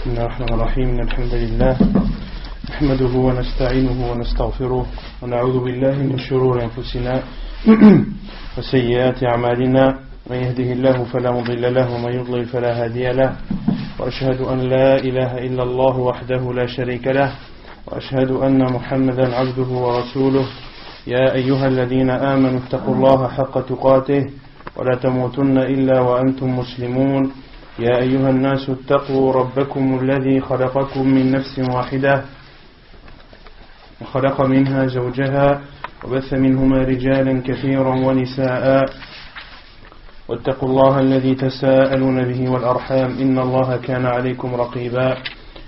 بسم الله الرحمن الرحيم الحمد لله نحمده ونستعينه ونستغفره ونعوذ بالله من شرور أنفسنا وسيئات أعمالنا من يهده الله فلا مضل له ومن يضلل فلا هادي له وأشهد أن لا إله إلا الله وحده لا شريك له وأشهد أن محمدا عبده ورسوله يا أيها الذين آمنوا اتقوا الله حق تقاته ولا تموتن إلا وأنتم مسلمون يا أيها الناس اتقوا ربكم الذي خلقكم من نفس واحدة وخلق منها زوجها وبث منهما رجالا كثيرا ونساء واتقوا الله الذي تساءلون به والأرحام إن الله كان عليكم رقيبا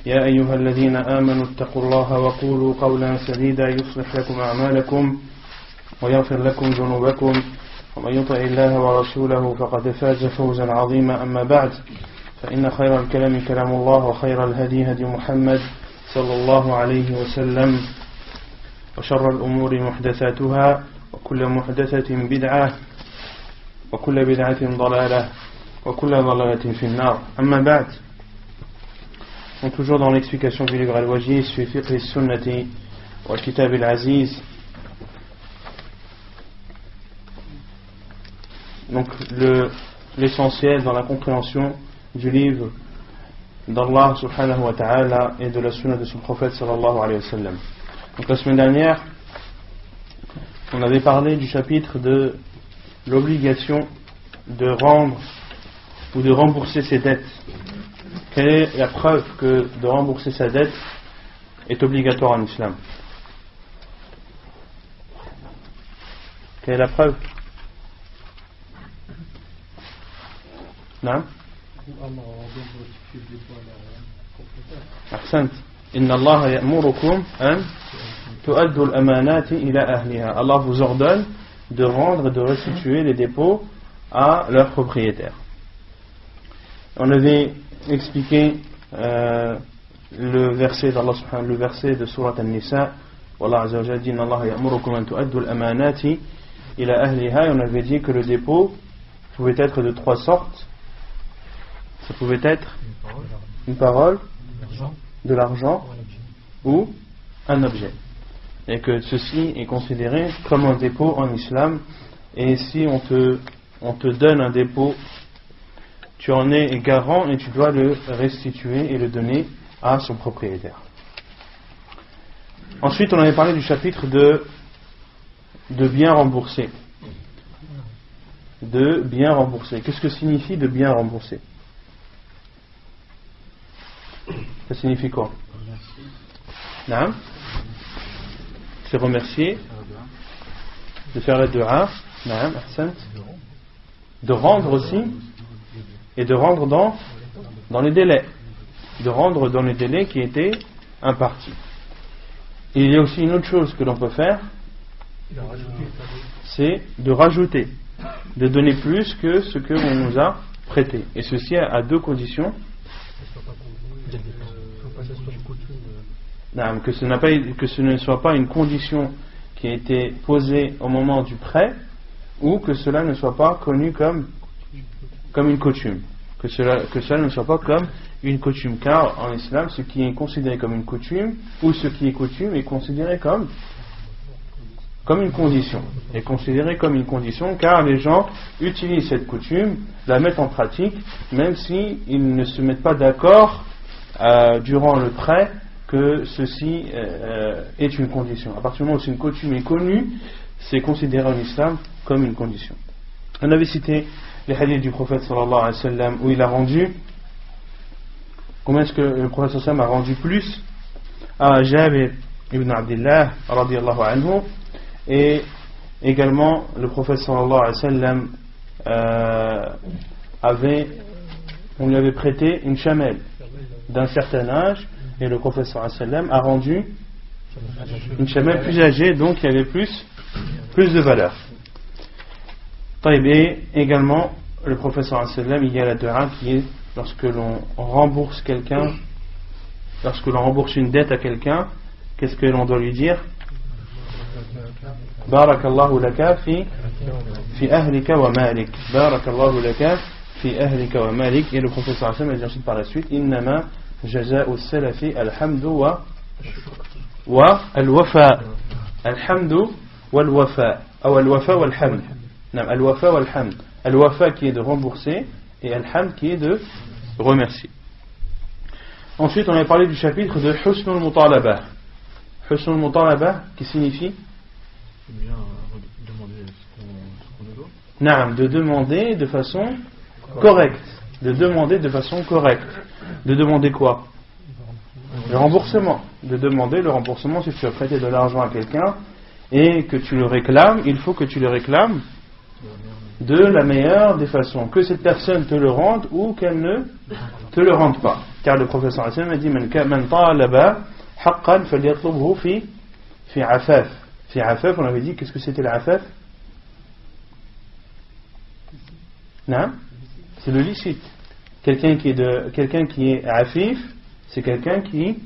يا أيها الذين آمنوا اتقوا الله وقولوا قولا سديدا يصلح لكم أعمالكم ويغفر لكم ذنوبكم ومن يطع الله ورسوله فقد فاز فوزا عظيما أما بعد فإن خير الكلام كلام الله وخير الهدي هدي محمد صلى الله عليه وسلم وشر الأمور محدثاتها وكل محدثة بدعة وكل بدعة ضلالة وكل ضلالة في النار أما بعد. Donc toujours dans l'explication du livre Al-Wajiz fi fiqh as-sunnati wal kitab al-aziz. Donc l'essentiel dans la compréhension du livre d'Allah subhanahu wa ta'ala et de la sunna de son prophète sallallahu alayhi wa sallam. Donc la semaine dernière, on avait parlé du chapitre de l'obligation de rendre ou de rembourser ses dettes. Quelle est la preuve que de rembourser sa dette est obligatoire en islam? Quelle est la preuve? Non? Ahsant. Inna Allah ya'murukum an tu'addu al-amanati ila ahliha. Allah vous ordonne de rendre et de restituer les dépôts à leurs propriétaires. On avait expliqué le verset d'Allah subhanahu, le verset de Surat An-Nisa, où Allah azza wa jalla dit Inna Allah ya'murukum an tu'addu al-amanati ila ahliha, et on avait dit que le dépôt pouvait être de trois sortes. Ça pouvait être une parole, de l'argent ou un objet. Et que ceci est considéré comme un dépôt en islam. Et si on te donne un dépôt, tu en es garant et tu dois le restituer et le donner à son propriétaire. Ensuite, on avait parlé du chapitre de bien rembourser. De bien rembourser. Qu'est-ce que signifie de bien rembourser? Ça signifie quoi? Non? C'est remercier, de faire la dua, de rendre aussi, et de rendre dans les délais. De rendre dans les délais qui étaient impartis. Et il y a aussi une autre chose que l'on peut faire, c'est de rajouter, de donner plus que ce que l'on nous a prêté. Et ceci à deux conditions. Que ce ne soit pas une condition qui a été posée au moment du prêt, ou que cela ne soit pas connu comme une coutume. Que cela ne soit pas comme une coutume. Car en islam, ce qui est considéré comme une coutume, ou ce qui est coutume, est considéré comme une condition. Est considéré comme une condition, car les gens utilisent cette coutume, la mettent en pratique, même s'ils ne se mettent pas d'accord durant le prêt que ceci est une condition. À partir du moment où une coutume est connue, c'est considéré en islam comme une condition. On avait cité les hadiths du prophète sallallahu alayhi wa sallam où il a rendu, combien est-ce que le prophète sallallahu alayhi wa sallam a rendu plus à Jabir ibn Abdullah radiyallahu anhu, et également le prophète sallallahu alayhi wa sallam on lui avait prêté une chamelle d'un certain âge, et le prophète sallallahu alayhi wa sallam a rendu une chamelle plus âgée, donc il y avait plus de valeur. Et également le prophète sallallahu alayhi wa sallam, il y a la dua qui est lorsque l'on rembourse quelqu'un, lorsque l'on rembourse une dette à quelqu'un, qu'est-ce que l'on doit lui dire? Barakallahu laka fi ahlika wa malik. Barakallahu laka fi ahlika wa malik. Et le prophète sallallahu alayhi wa sallam a dit ensuite par la suite Innama جزاء السلف الحمد والوفاء الحمد والوفاء أو الوفاء والحمد نعم الوفاء والحمد الوفاء qui est de rembourser et الحمد qui est de remercier. Ensuite on a parlé du chapitre de Husn al-Mutalabah. Husn al-Mutalabah qui signifie bien demander ce qu'on nous doit. Naam, de demander de façon correcte. De demander de façon correcte. De demander quoi? Le remboursement. De demander le remboursement si tu as prêté de l'argent à quelqu'un et que tu le réclames, il faut que tu le réclames de la meilleure des façons. Que cette personne te le rende ou qu'elle ne te le rende pas. Car le professeur Hassan a dit Man talaba haqqan falyatlubhu fi afaf. Fi afaf, on avait dit, qu'est-ce que c'était l'afaf? Non? C'est le licite. Quelqu'un qui est afif, c'est quelqu'un qui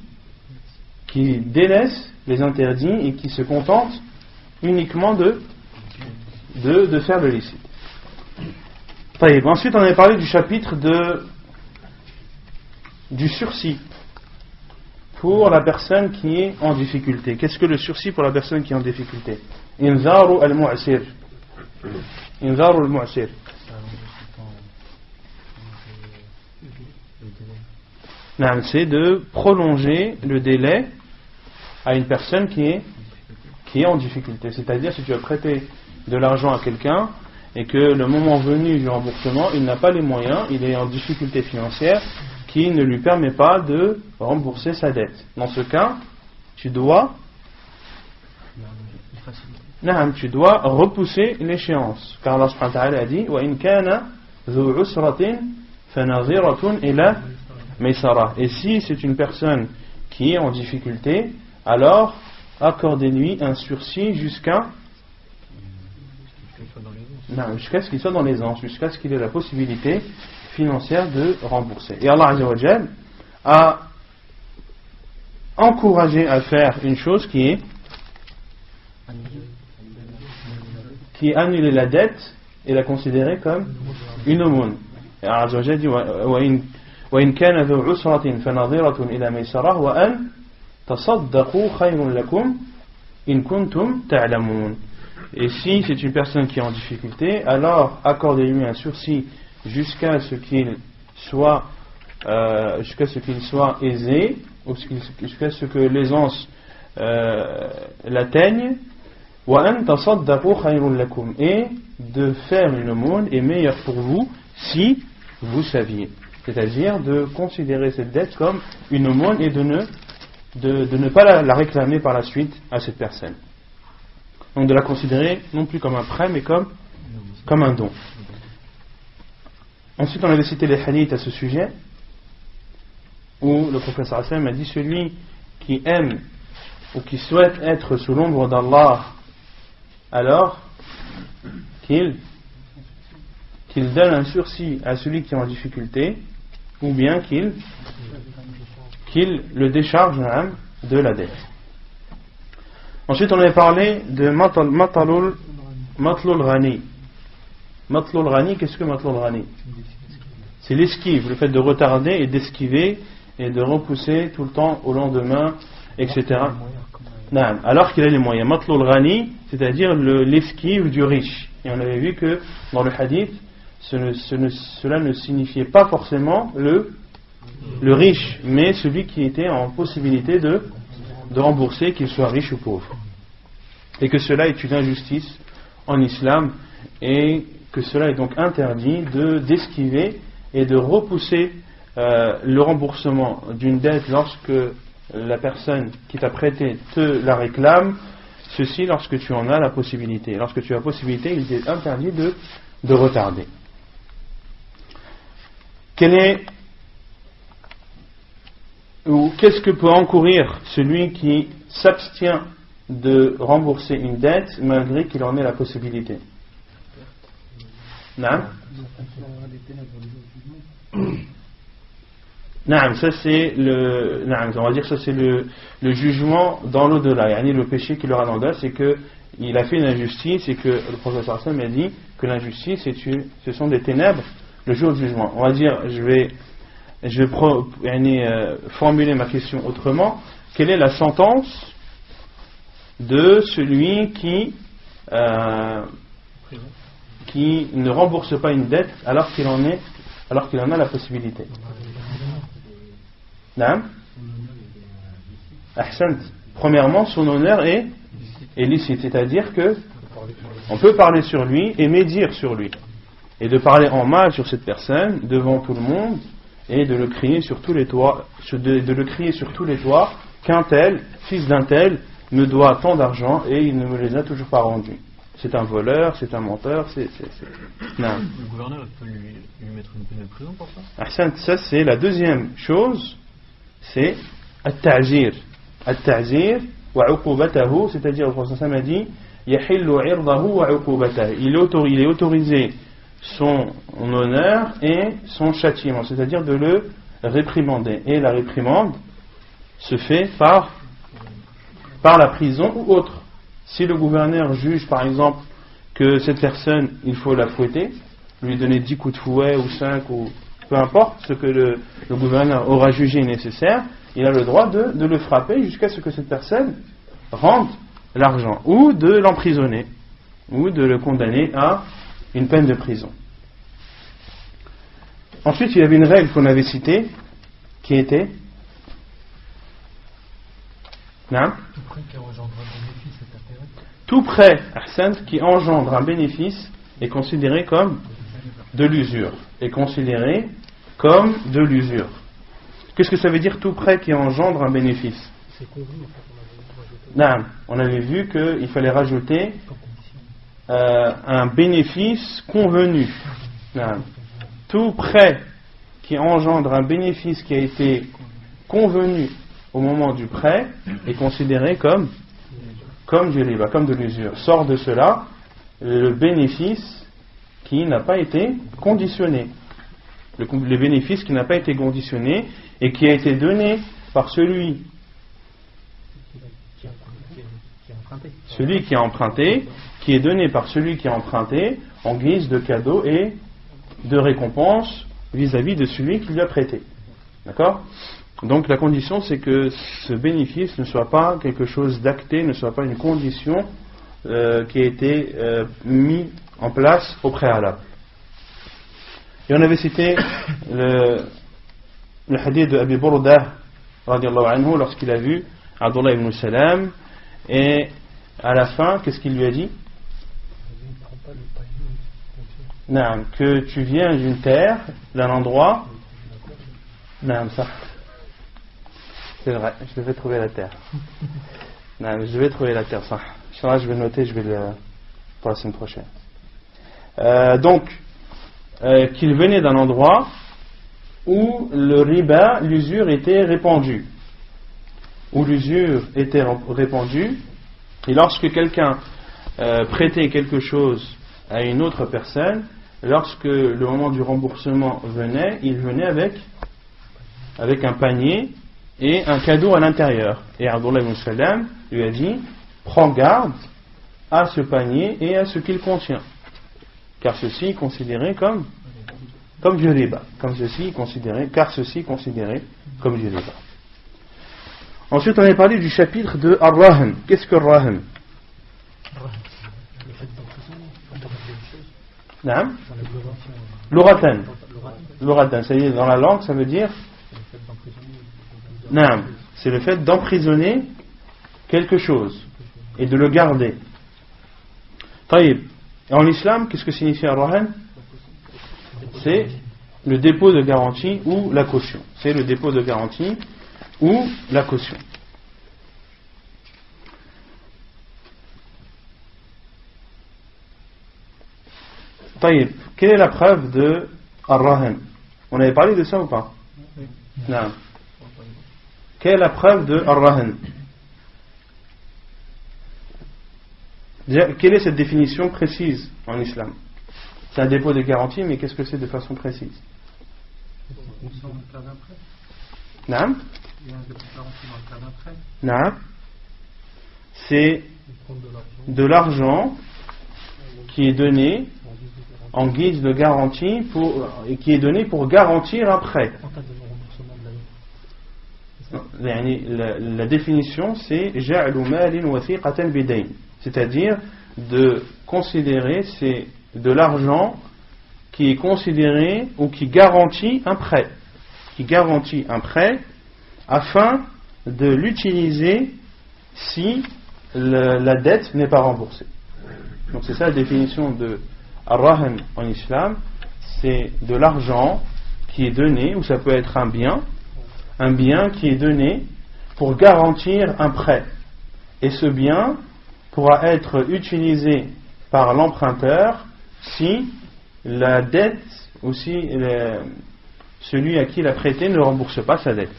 délaisse les interdits et qui se contente uniquement de faire le licite. Ensuite, on avait parlé du chapitre du sursis pour la personne qui est en difficulté. Qu'est-ce que le sursis pour la personne qui est en difficulté? Inzaru al-mu'sir. Inzaru al-mu'sir. C'est de prolonger le délai à une personne qui est en difficulté. C'est-à-dire, si tu as prêté de l'argent à quelqu'un et que le moment venu du remboursement, il n'a pas les moyens, il est en difficulté financière qui ne lui permet pas de rembourser sa dette. Dans ce cas, tu dois repousser l'échéance. Car Allah subhanahu wa ta'ala a dit وَإِنْ كَانَ ذُو عُسْرَةٍ فَنَظِرَةٌ إِلَى مَيْسَرَةٍ. Et si c'est une personne qui est en difficulté, alors accordez-lui un sursis jusqu'à ce qu'il soit dans l'aisance, jusqu'à ce qu'il ait la possibilité financière de rembourser. Et Allah Azza wa Jal a encouragé à faire une chose qui est annuler la dette et la considérer comme une aumône. Et Allah Azza wa Jal dit وَإِنْ كَانَ ذُو عُسْرَةٍ فَنَظِرَةٌ إِلَى مَيْسَرَةٍ وَأَنْ تَصَدَّقُوا خَيْرٌ لَكُمْ إِنْ كُنْتُمْ تَعْلَمُونَ. Et si c'est une personne qui est en difficulté, alors accordez-lui un sursis jusqu'à ce qu'il soit aisé, ou jusqu'à ce que l'aisance l'atteigne. وَأَنْ تَصَدَّقُوا خَيْرٌ لَكُمْ. Et de faire une aumône est meilleur pour vous si vous saviez. C'est-à-dire de considérer cette dette comme une aumône et de ne pas la réclamer par la suite à cette personne. Donc de la considérer non plus comme un prêt mais comme un don. Ensuite on avait cité les hadiths à ce sujet où le professeur Hassan a dit celui qui aime ou qui souhaite être sous l'ombre d'Allah, alors qu'il donne un sursis à celui qui est en difficulté ou bien qu'il le décharge de la dette. Ensuite on avait parlé de matlul ghani. Matlul ghani, qu'est-ce que matlul ghani? C'est l'esquive, le fait de retarder et d'esquiver et de repousser tout le temps au lendemain, etc. Alors qu'il a les moyens. Matlul ghani, c'est-à-dire l'esquive du riche. Et on avait vu que dans le hadith cela ne signifiait pas forcément le riche, mais celui qui était en possibilité de rembourser, qu'il soit riche ou pauvre. Et que cela est une injustice en islam, et que cela est donc interdit d'esquiver et de repousser le remboursement d'une dette lorsque la personne qui t'a prêté te la réclame, ceci lorsque tu en as la possibilité. Lorsque tu as la possibilité, il est interdit de retarder. Qu'est-ce que peut encourir celui qui s'abstient de rembourser une dette malgré qu'il en ait la possibilité? Ça c'est le jugement dans l'au-delà. Le péché qu'il aura dans l'au-delà, c'est qu'il a fait une injustice et que le professeur Hassan m'a dit que l'injustice, ce sont des ténèbres le jour du jugement. On va dire, je vais je vais formuler ma question autrement. Quelle est la sentence de celui qui ne rembourse pas une dette alors qu'il en a la possibilité? Naam? Ahsant. Premièrement, son honneur est licite, c'est-à-dire que on peut parler sur lui et médire sur lui, et de parler en mal sur cette personne devant tout le monde, et de le crier sur tous les toits, qu'un tel, fils d'un tel, me doit tant d'argent et il ne me les a toujours pas rendus. C'est un voleur, c'est un menteur, Non. Le gouverneur peut lui mettre une peine de prison pour ça? Ahsant, ça c'est la deuxième chose, c'est at-ta'zir. At-ta'zir wa 'uqubatahu, c'est-à-dire le prophète a dit yahillu 'irdahu wa 'uqubatahu. Il est autorisé son honneur et son châtiment, c'est-à-dire de le réprimander. Et la réprimande se fait par la prison ou autre. Si le gouverneur juge par exemple que cette personne, il faut la fouetter, lui donner 10 coups de fouet ou 5 ou peu importe ce que le gouverneur aura jugé nécessaire, il a le droit de le frapper jusqu'à ce que cette personne rende l'argent, ou de l'emprisonner, ou de le condamner à une peine de prison. Ensuite, il y avait une règle qu'on avait citée, qui était tout prêt qui engendre un bénéfice est considéré comme de l'usure. Qu'est-ce que ça veut dire tout prêt qui engendre un bénéfice? On avait vu qu'il fallait rajouter un bénéfice convenu. Tout prêt qui engendre un bénéfice qui a été convenu au moment du prêt est considéré comme du riba, comme de l'usure. Sort de cela le bénéfice qui n'a pas été conditionné. Le bénéfice qui n'a pas été conditionné et qui a été donné par celui qui a emprunté, qui est donné par celui qui a emprunté en guise de cadeau et de récompense vis-à-vis de celui qui lui a prêté. D'accord? Donc la condition, c'est que ce bénéfice ne soit pas quelque chose d'acté, ne soit pas une condition qui a été mise en place au préalable. Et on avait cité le hadith de Abi Burda radiallahu anhu lorsqu'il a vu Abdullah ibn Salam, et à la fin, qu'est-ce qu'il lui a dit? Que tu viens d'une terre, d'un endroit. Ça. C'est vrai, je devais trouver la terre. Ça. Inch'Allah, je vais le noter, pour la semaine prochaine. Qu'il venait d'un endroit où le riba, l'usure était répandue. Et lorsque quelqu'un prêtait quelque chose à une autre personne, lorsque le moment du remboursement venait, il venait avec un panier et un cadeau à l'intérieur. Et Abdullah ibn Salam lui a dit: prends garde à ce panier et à ce qu'il contient, car ceci est considéré comme du riba. Car ceci est considéré comme du riba. Ensuite, on a parlé du chapitre de Ar-Rahn. Qu'est-ce que Ar-Rahn? L'oratan, ça y est, dans la langue, ça veut dire c'est le fait d'emprisonner quelque chose et de le garder. Taïb. En islam, qu'est-ce que signifie Ar-Rahn? C'est le dépôt de garantie ou la caution. Taïb. Quelle est la preuve de Ar-Rahn? On avait parlé de ça ou pas? Non. Quelle est la preuve de Ar-Rahn? Quelle est cette définition précise en islam? C'est un dépôt de garantie, mais qu'est-ce que c'est de façon précise? Non. C'est de l'argent qui est donné en guise de garantie et qui est donné pour garantir un prêt. la définition c'est ja'lu malin wathiqatan bidayn, c'est-à-dire de considérer c'est de l'argent qui est considéré ou qui garantit un prêt, afin de l'utiliser si la dette n'est pas remboursée. Donc c'est ça la définition de ar-rahan en islam, c'est de l'argent qui est donné, ou ça peut être un bien qui est donné pour garantir un prêt, et ce bien pourra être utilisé par l'emprunteur si la dette ou si celui à qui il a prêté ne rembourse pas sa dette.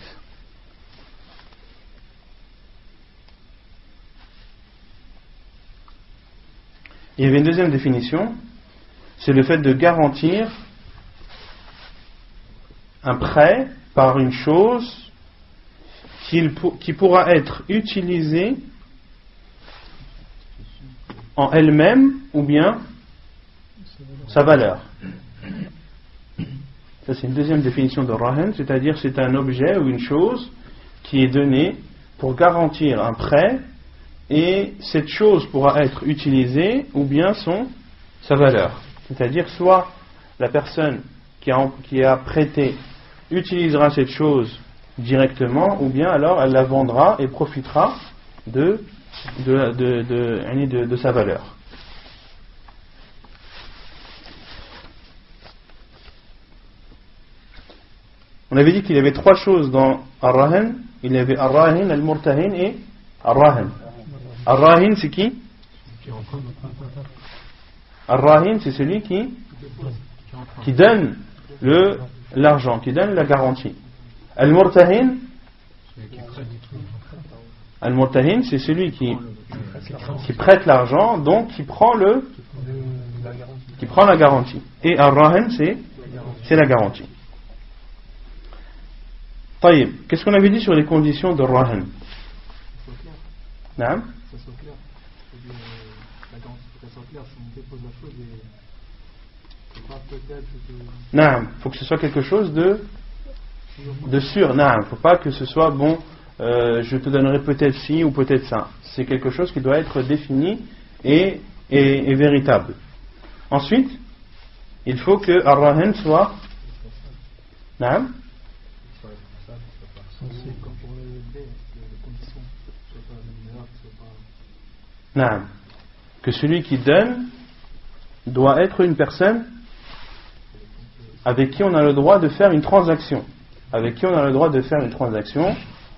Il y avait une deuxième définition, c'est le fait de garantir un prêt par une chose qui pourra être utilisée en elle-même ou bien sa valeur. Ça c'est une deuxième définition de rahan, c'est-à-dire c'est un objet ou une chose qui est donnée pour garantir un prêt, et cette chose pourra être utilisée ou bien sa valeur. C'est-à-dire soit la personne qui a prêté utilisera cette chose directement, ou bien alors elle la vendra et profitera de sa valeur. On avait dit qu'il y avait trois choses dans ar-rahan. Il y avait ar-rahin, al-murtahin et ar-rahan. Ar-rahin c'est qui? Ar-rahin c'est celui qui donne l'argent, qui donne la garantie. Al-murtahin c'est celui qui prête l'argent, donc qui prend la garantie. Et ar-rahan c'est la garantie. طيب, qu'est-ce qu'on avait dit sur les conditions de rahan? Naam? Ça soit clair. La garantie, faut qu'elle soit claire. Si on dépose la chose, c'est pas peut-être. Naam, faut que ce soit quelque chose de sûr. Naam, faut pas que ce soit bon. Je te donnerai peut-être ci ou peut-être ça. C'est quelque chose qui doit être défini et véritable. Ensuite, il faut que ar-rahan soit. Naam? Non. Que celui qui donne doit être une personne avec qui on a le droit de faire une transaction.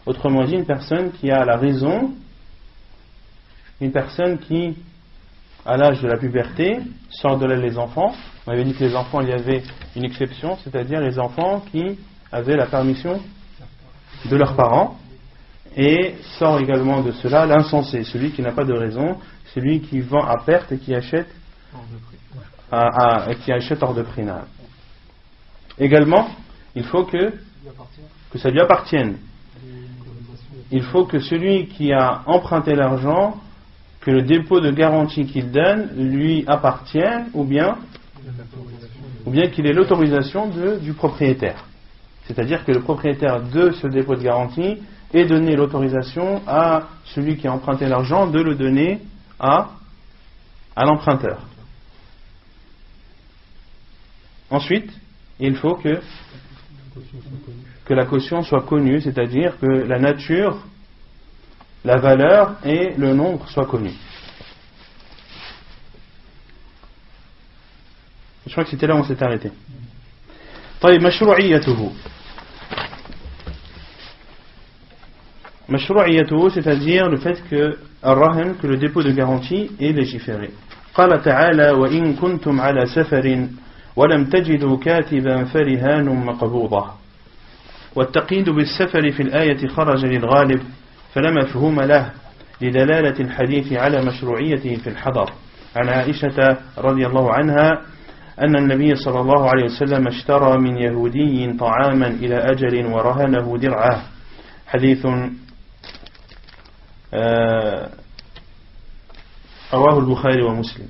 Autrement dit, une personne qui a la raison, une personne qui, à l'âge de la puberté, sort de là les enfants. On avait dit que les enfants, il y avait une exception, c'est-à-dire les enfants qui avaient la permission de leurs parents. Et sort également de cela l'insensé, celui qui n'a pas de raison, celui qui vend à perte et qui achète hors de prix. Également, il faut que ça lui appartienne. Il faut que celui qui a emprunté l'argent, que le dépôt de garantie qu'il donne lui appartienne, ou bien qu'il ait l'autorisation du propriétaire. C'est-à-dire que le propriétaire de ce dépôt de garantie et donner l'autorisation à celui qui a emprunté l'argent de le donner à l'emprunteur. Ensuite, il faut que la caution soit connue, c'est-à-dire que la nature, la valeur et le nombre soient connus. Je crois que c'était là où on s'est arrêté. طيب, مشروعيته, c'est-à-dire le fait que الرهن, que le dépôt de garantie est légiféré. قال تعالى وإن كنتم على سفر ولم تجدوا كاتبا فرهان مقبوضة. والتقييد بالسفر في الآية خرج للغالب فلا مفهوم له لدلالة الحديث على مشروعيته في الحضر. عن عائشة رضي الله عنها أن النبي صلى الله عليه وسلم اشترى من يهودي طعاما إلى أجل ورهنه درعه. حديث رواه البخاري ومسلم.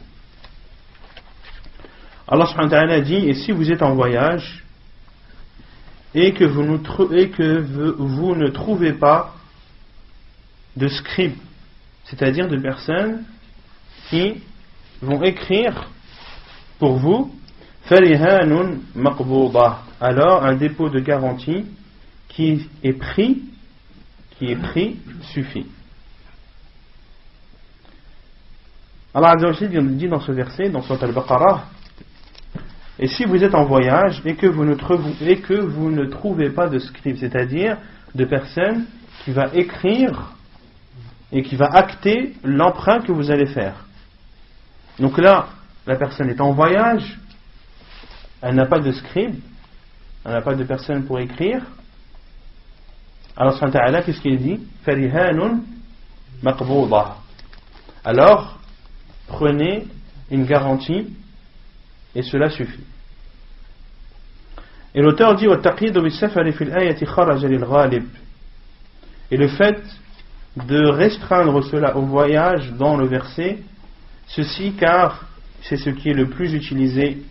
Allah subhanahu wa ta'ala dit, et si vous êtes en voyage et que vous ne trouvez pas de scribes, c'est-à-dire de personnes qui vont écrire pour vous, farihanun maqbouda, alors un dépôt de garantie qui est pris suffit. Allah Azza wa Jalla dit dans ce verset, dans Sourate Al-Baqarah, et si vous êtes en voyage et que vous ne trouvez pas de scribe, c'est-à-dire de personne qui va écrire et qui va acter l'emprunt que vous allez faire. Donc là, la personne est en voyage, elle n'a pas de scribe, elle n'a pas de personne pour écrire. Alors, subhanahu wa ta'ala, qu'est-ce qu'il dit? Farihanun maqbouda. Alors, prenez une garantie et cela suffit. Et l'auteur dit et le fait de restreindre cela au voyage dans le verset, ceci car c'est ce qui est le plus utilisé,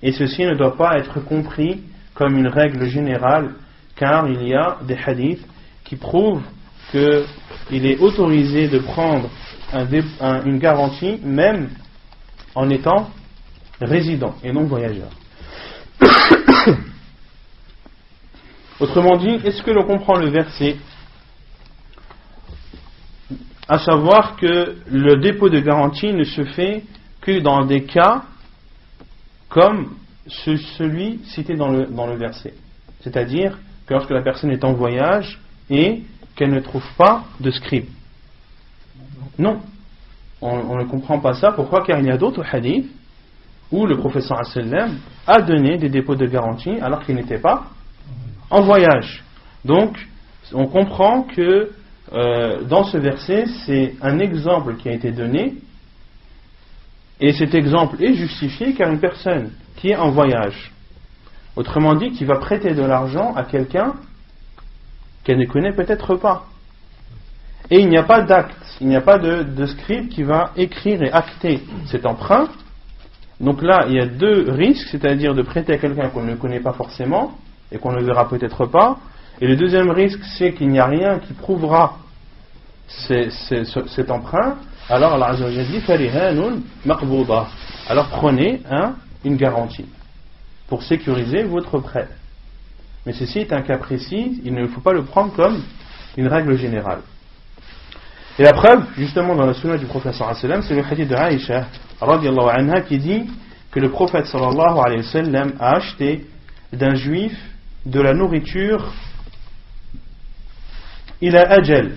et ceci ne doit pas être compris comme une règle générale, car il y a des hadiths qui prouvent qu'il est autorisé de prendre une garantie même en étant résident et non voyageur. Autrement dit, est-ce que l'on comprend le verset, à savoir que le dépôt de garantie ne se fait que dans des cas comme celui cité dans le verset, c'est-à-dire que lorsque la personne est en voyage et qu'elle ne trouve pas de scribe. Non, on ne comprend pas ça. Pourquoi? Car il y a d'autres hadiths où le prophète sallallahu alayhi wa sallam a donné des dépôts de garantie alors qu'il n'était pas en voyage. Donc on comprend que dans ce verset c'est un exemple qui a été donné, et cet exemple est justifié car une personne qui est en voyage, autrement dit qui va prêter de l'argent à quelqu'un qu'elle ne connaît peut-être pas, et il n'y a pas d'acte, il n'y a pas de scribe qui va écrire et acter cet emprunt. Donc là il y a deux risques, c'est-à-dire de prêter à quelqu'un qu'on ne connaît pas forcément et qu'on ne verra peut-être pas, et le deuxième risque c'est qu'il n'y a rien qui prouvera cet emprunt. Alors Allah Azza wa Jalla dit farihanun maqbouda, alors prenez une garantie pour sécuriser votre prêt. Mais ceci est un cas précis, il ne faut pas le prendre comme une règle générale. Et la preuve, justement dans la sunna du prophète sallallahu alayhi wa sallam, c'est le hadith de Aïcha radiyallahu anha qui dit que le prophète sallallahu alayhi wa sallam a acheté d'un juif de la nourriture il a ajal,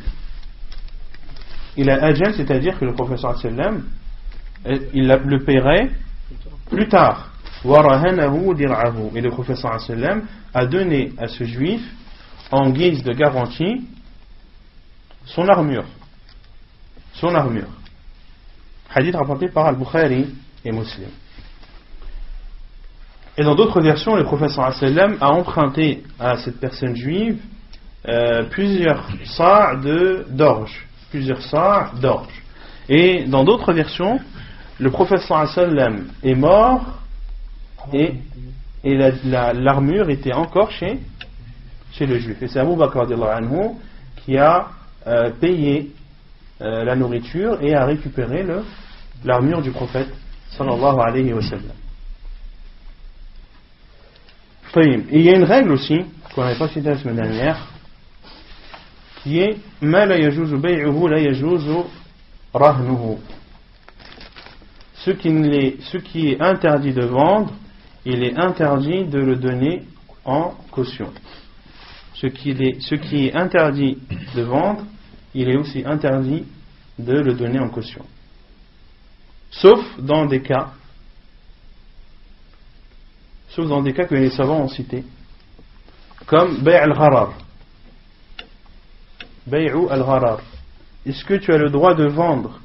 c'est-à-dire que le prophète sallallahu alayhi wa sallam il le paierait plus tard. Et le prophète sallallahu alayhi wa sallam a donné à ce juif en guise de garantie son armure. Hadith rapporté par Al-Bukhari et Muslim. Et dans d'autres versions, le prophète sallallahu alayhi wa sallam a emprunté à cette personne juive plusieurs sa' d'orge. Et dans d'autres versions, le prophète sallallahu alayhi wa sallam est mort et l'armure était encore chez le juif. Et c'est Abu Bakr radiyallahu anhu qui a payé la nourriture et a récupéré l'armure du prophète sallallahu alayhi wa sallam. Et il y a une règle aussi qu'on n'avait pas citée la semaine dernière, qui est ma la yajuzu bay'uhu la yajuzu rahnuhu. Ce qui est interdit de vendre, il est interdit de le donner en caution. Ce qui est interdit de vendre, il est aussi interdit de le donner en caution. Sauf dans des cas que les savants ont cités, comme bay' al-gharar. Bay'u al-gharar. Est-ce que tu as le droit de vendre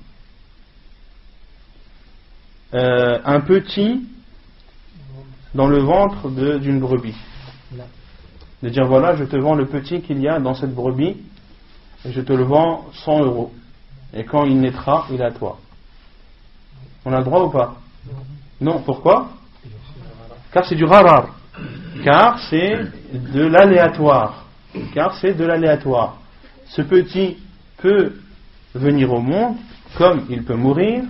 un petit dans le ventre d'une brebis? De dire voilà, je te vends le petit qu'il y a dans cette brebis, et je te le vends 100 €. Et quand il naîtra, il est à toi. On a le droit ou pas? Non, pourquoi? Car c'est du gharar. Car c'est de l'aléatoire. Ce petit peut venir au monde comme il peut mourir.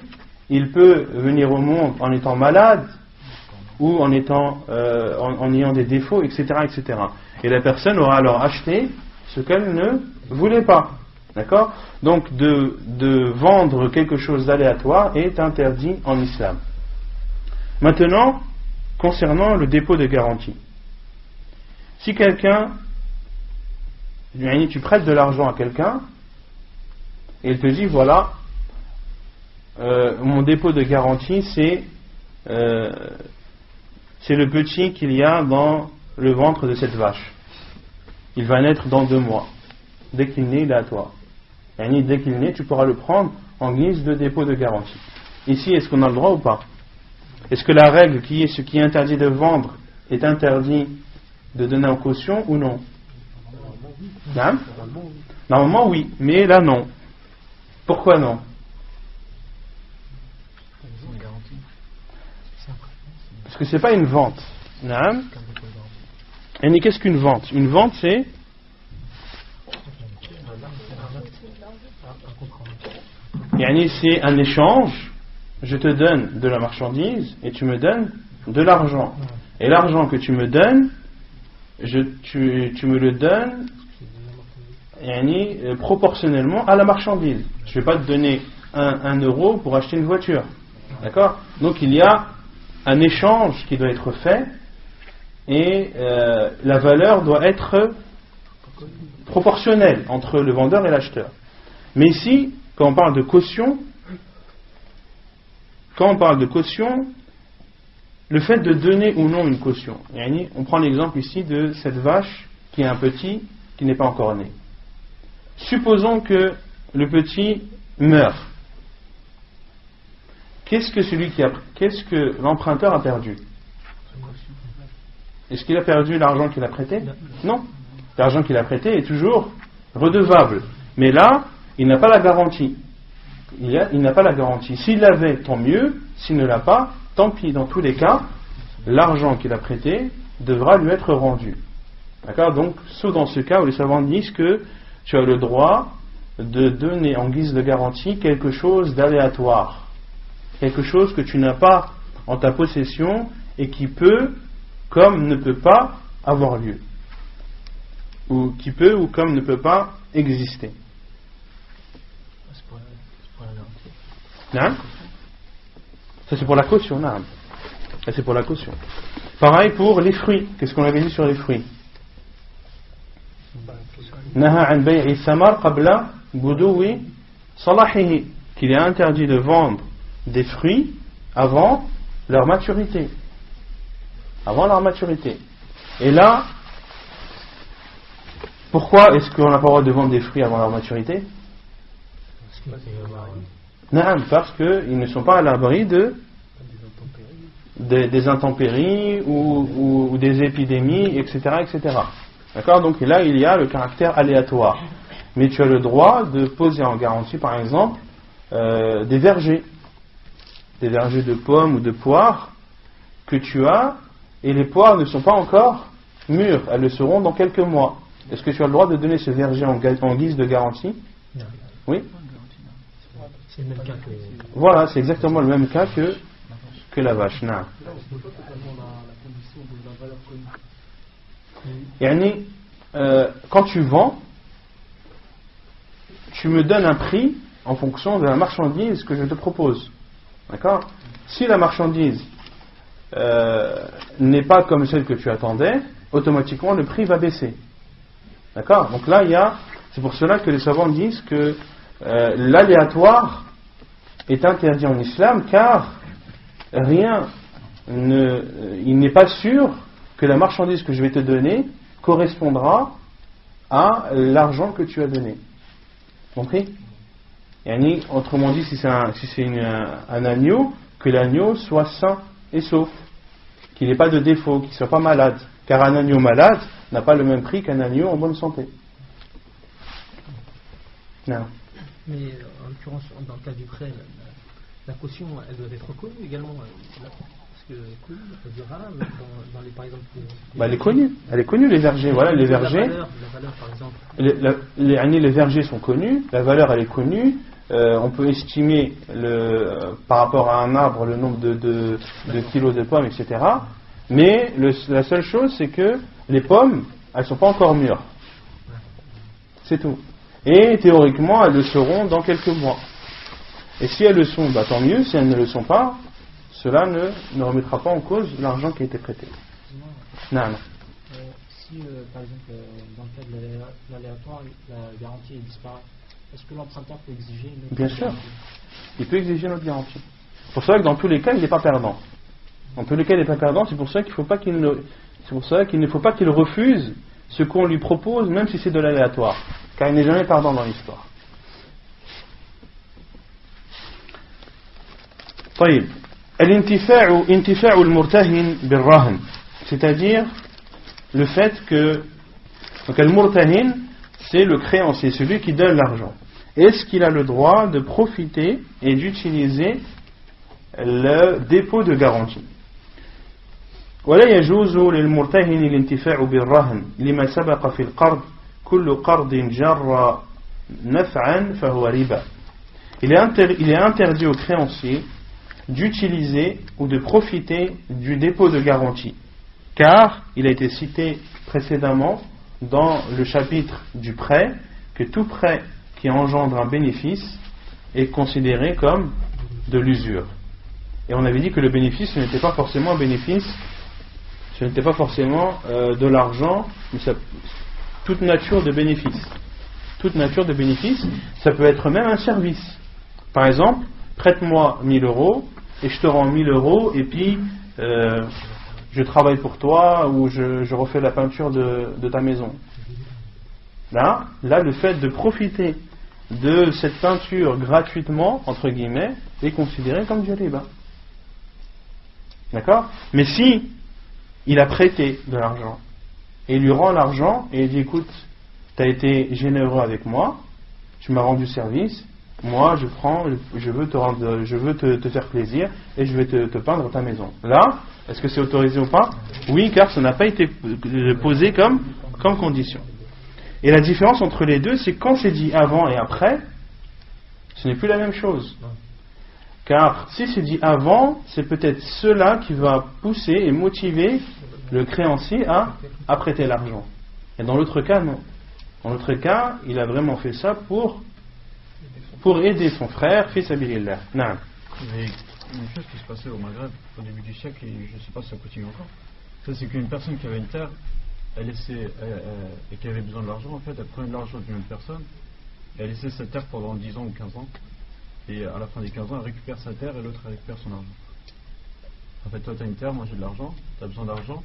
Il peut venir au monde en étant malade ou en ayant des défauts, etc., etc. Et la personne aura alors acheté ce qu'elle ne voulait pas. D'accord? Donc de vendre quelque chose d'aléatoire est interdit en islam. Maintenant, concernant le dépôt de garantie. Si quelqu'un, tu prêtes de l'argent à quelqu'un et il te dit voilà, mon dépôt de garantie c'est le petit qu'il y a dans le ventre de cette vache. Il va naître dans 2 mois. Dès qu'il naît, il est à toi. Dès qu'il naît, tu pourras le prendre en guise de dépôt de garantie. Ici, est-ce qu'on a le droit ou pas? Est-ce que la règle qui est ce qui est interdit de vendre est interdit de donner en caution ou non? Normalement oui, mais là non. Pourquoi non? Parce que c'est pas une vente. Et qu'est-ce qu'une vente? Une vente c'est un échange. Je te donne de la marchandise et tu me donnes de l'argent. Et l'argent que tu me donnes, tu me le donnes proportionnellement à la marchandise. Je ne vais pas te donner 1 euro pour acheter une voiture. D'accord? Donc il y a un échange qui doit être fait et la valeur doit être proportionnelle entre le vendeur et l'acheteur. Mais ici, quand on parle de caution, le fait de donner ou non une caution, on prend l'exemple ici de cette vache qui a un petit qui n'est pas encore né. Supposons que le petit meurt. Qu'est-ce que l'emprunteur a perdu? Est-ce qu'il a perdu l'argent qu'il a prêté? Non. L'argent qu'il a prêté est toujours redevable. Mais là, il n'a pas la garantie. Il n'a pas la garantie. S'il l'avait, tant mieux. S'il ne l'a pas, tant pis. Dans tous les cas, l'argent qu'il a prêté devra lui être rendu. D'accord? Donc, sauf dans ce cas où les savants disent que tu as le droit de donner en guise de garantie quelque chose d'aléatoire. Quelque chose que tu n'as pas en ta possession et qui peut, comme ne peut pas, avoir lieu. Ou qui peut, ou comme ne peut pas exister. Non? Ça c'est pour la caution, non? Ça c'est pour la caution. Pareil pour les fruits. Qu'est-ce qu'on avait dit sur les fruits? Naha an bay'i samar qabla buduwi salahihi, qu'il est interdit de vendre des fruits avant leur maturité. Avant leur maturité. Et là, pourquoi est-ce qu'on n'a pas le droit de vendre des fruits avant leur maturité? Non, parce qu'ils ne sont pas à l'abri des intempéries ou des épidémies, etc., etc. D'accord? Donc là, il y a le caractère aléatoire. Mais tu as le droit de poser en garantie, par exemple, des vergers de pommes ou de poires que tu as, et les poires ne sont pas encore mûres, elles le seront dans quelques mois. Est-ce que tu as le droit de donner ce verger en guise de garantie? Non. Oui? C'est le même cas que... Voilà, c'est exactement le même cas que la vache. Non. Quand tu vends, tu me donnes un prix en fonction de la marchandise que je te propose. D'accord? Si la marchandise n'est pas comme celle que tu attendais, automatiquement le prix va baisser. D'accord? Donc là, c'est pour cela que les savants disent que l'aléatoire est interdit en islam, car il n'est pas sûr que la marchandise que je vais te donner correspondra à l'argent que tu as donné. Compris? Autrement dit, si c'est un agneau, que l'agneau soit sain et sauf, qu'il n'ait pas de défaut, qu'il ne soit pas malade, car un agneau malade n'a pas le même prix qu'un agneau en bonne santé. Non. Mais en l'occurrence, dans le cas du prêt, la caution, elle doit être reconnue également. dans les, par exemple, Bah, elle est connue les vergers. Voilà, les vergers. La valeur, par exemple. Les vergers sont connus, la valeur elle est connue. On peut estimer par rapport à un arbre le nombre de kilos de pommes, etc. Mais la seule chose, c'est que les pommes, elles sont pas encore mûres. C'est tout. Et théoriquement, elles le seront dans quelques mois. Et si elles le sont, bah, tant mieux. Si elles ne le sont pas, cela ne remettra pas en cause l'argent qui a été prêté. Non. Si, par exemple, dans le cas de l'aléatoire, la garantie disparaît, est-ce que l'emprunteur peut exiger une autre Bien sûr. garantie ? Il peut exiger notre garantie. C'est pour ça que dans tous les cas, il n'est pas perdant. Dans tous les cas, il n'est pas perdant. C'est pour ça qu'il ne faut pas qu'il refuse ce qu'on lui propose, même si c'est de l'aléatoire. Car il n'est jamais perdant dans l'histoire. طيب. انتفاع المرتهن بالرهن. C'est-à-dire le fait que donc al-murtahin, c'est le créancier, celui qui donne l'argent. Est-ce qu'il a le droit de profiter et d'utiliser le dépôt de garantie? ولا يجوز للمرتهن الانتفاع بالرهن لما سبق في القرض كل قرض جر نفعا فهو ربا. Il est interdit au créancier d'utiliser ou de profiter du dépôt de garantie, car il a été cité précédemment dans le chapitre du prêt que tout prêt qui engendre un bénéfice est considéré comme de l'usure. Et on avait dit que le bénéfice, ce n'était pas forcément un bénéfice, ce n'était pas forcément de l'argent, mais toute nature de bénéfice. Toute nature de bénéfice, ça peut être même un service. Par exemple, prête-moi 1000 euros et je te rends 1000 euros et puis je travaille pour toi ou je refais la peinture de ta maison. Là, le fait de profiter de cette peinture gratuitement, entre guillemets, est considéré comme du riba. D'accord? Mais si il a prêté de l'argent et il lui rend l'argent et il dit écoute, tu as été généreux avec moi, tu m'as rendu service, moi je veux te faire plaisir et je vais te peindre ta maison. Là, est-ce que c'est autorisé ou pas? Oui, car ça n'a pas été posé comme condition. Et la différence entre les deux, c'est quand c'est dit avant et après, ce n'est plus la même chose. Car si c'est dit avant, c'est peut-être cela qui va pousser et motiver le créancier à prêter l'argent. Et dans l'autre cas, non. Dans l'autre cas, il a vraiment fait ça pour aider son frère, fi sabilillah. Non. Il y a une chose qui se passait au Maghreb au début du siècle, et je ne sais pas si ça continue encore. Ça, c'est qu'une personne qui avait une terre, et qui avait besoin de l'argent, en fait, elle prenait de l'argent d'une autre personne, et elle laissait cette terre pendant 10 ans ou 15 ans, et à la fin des 15 ans, elle récupère sa terre et l'autre récupère son argent. En fait, toi, tu as une terre, moi j'ai de l'argent, tu as besoin d'argent,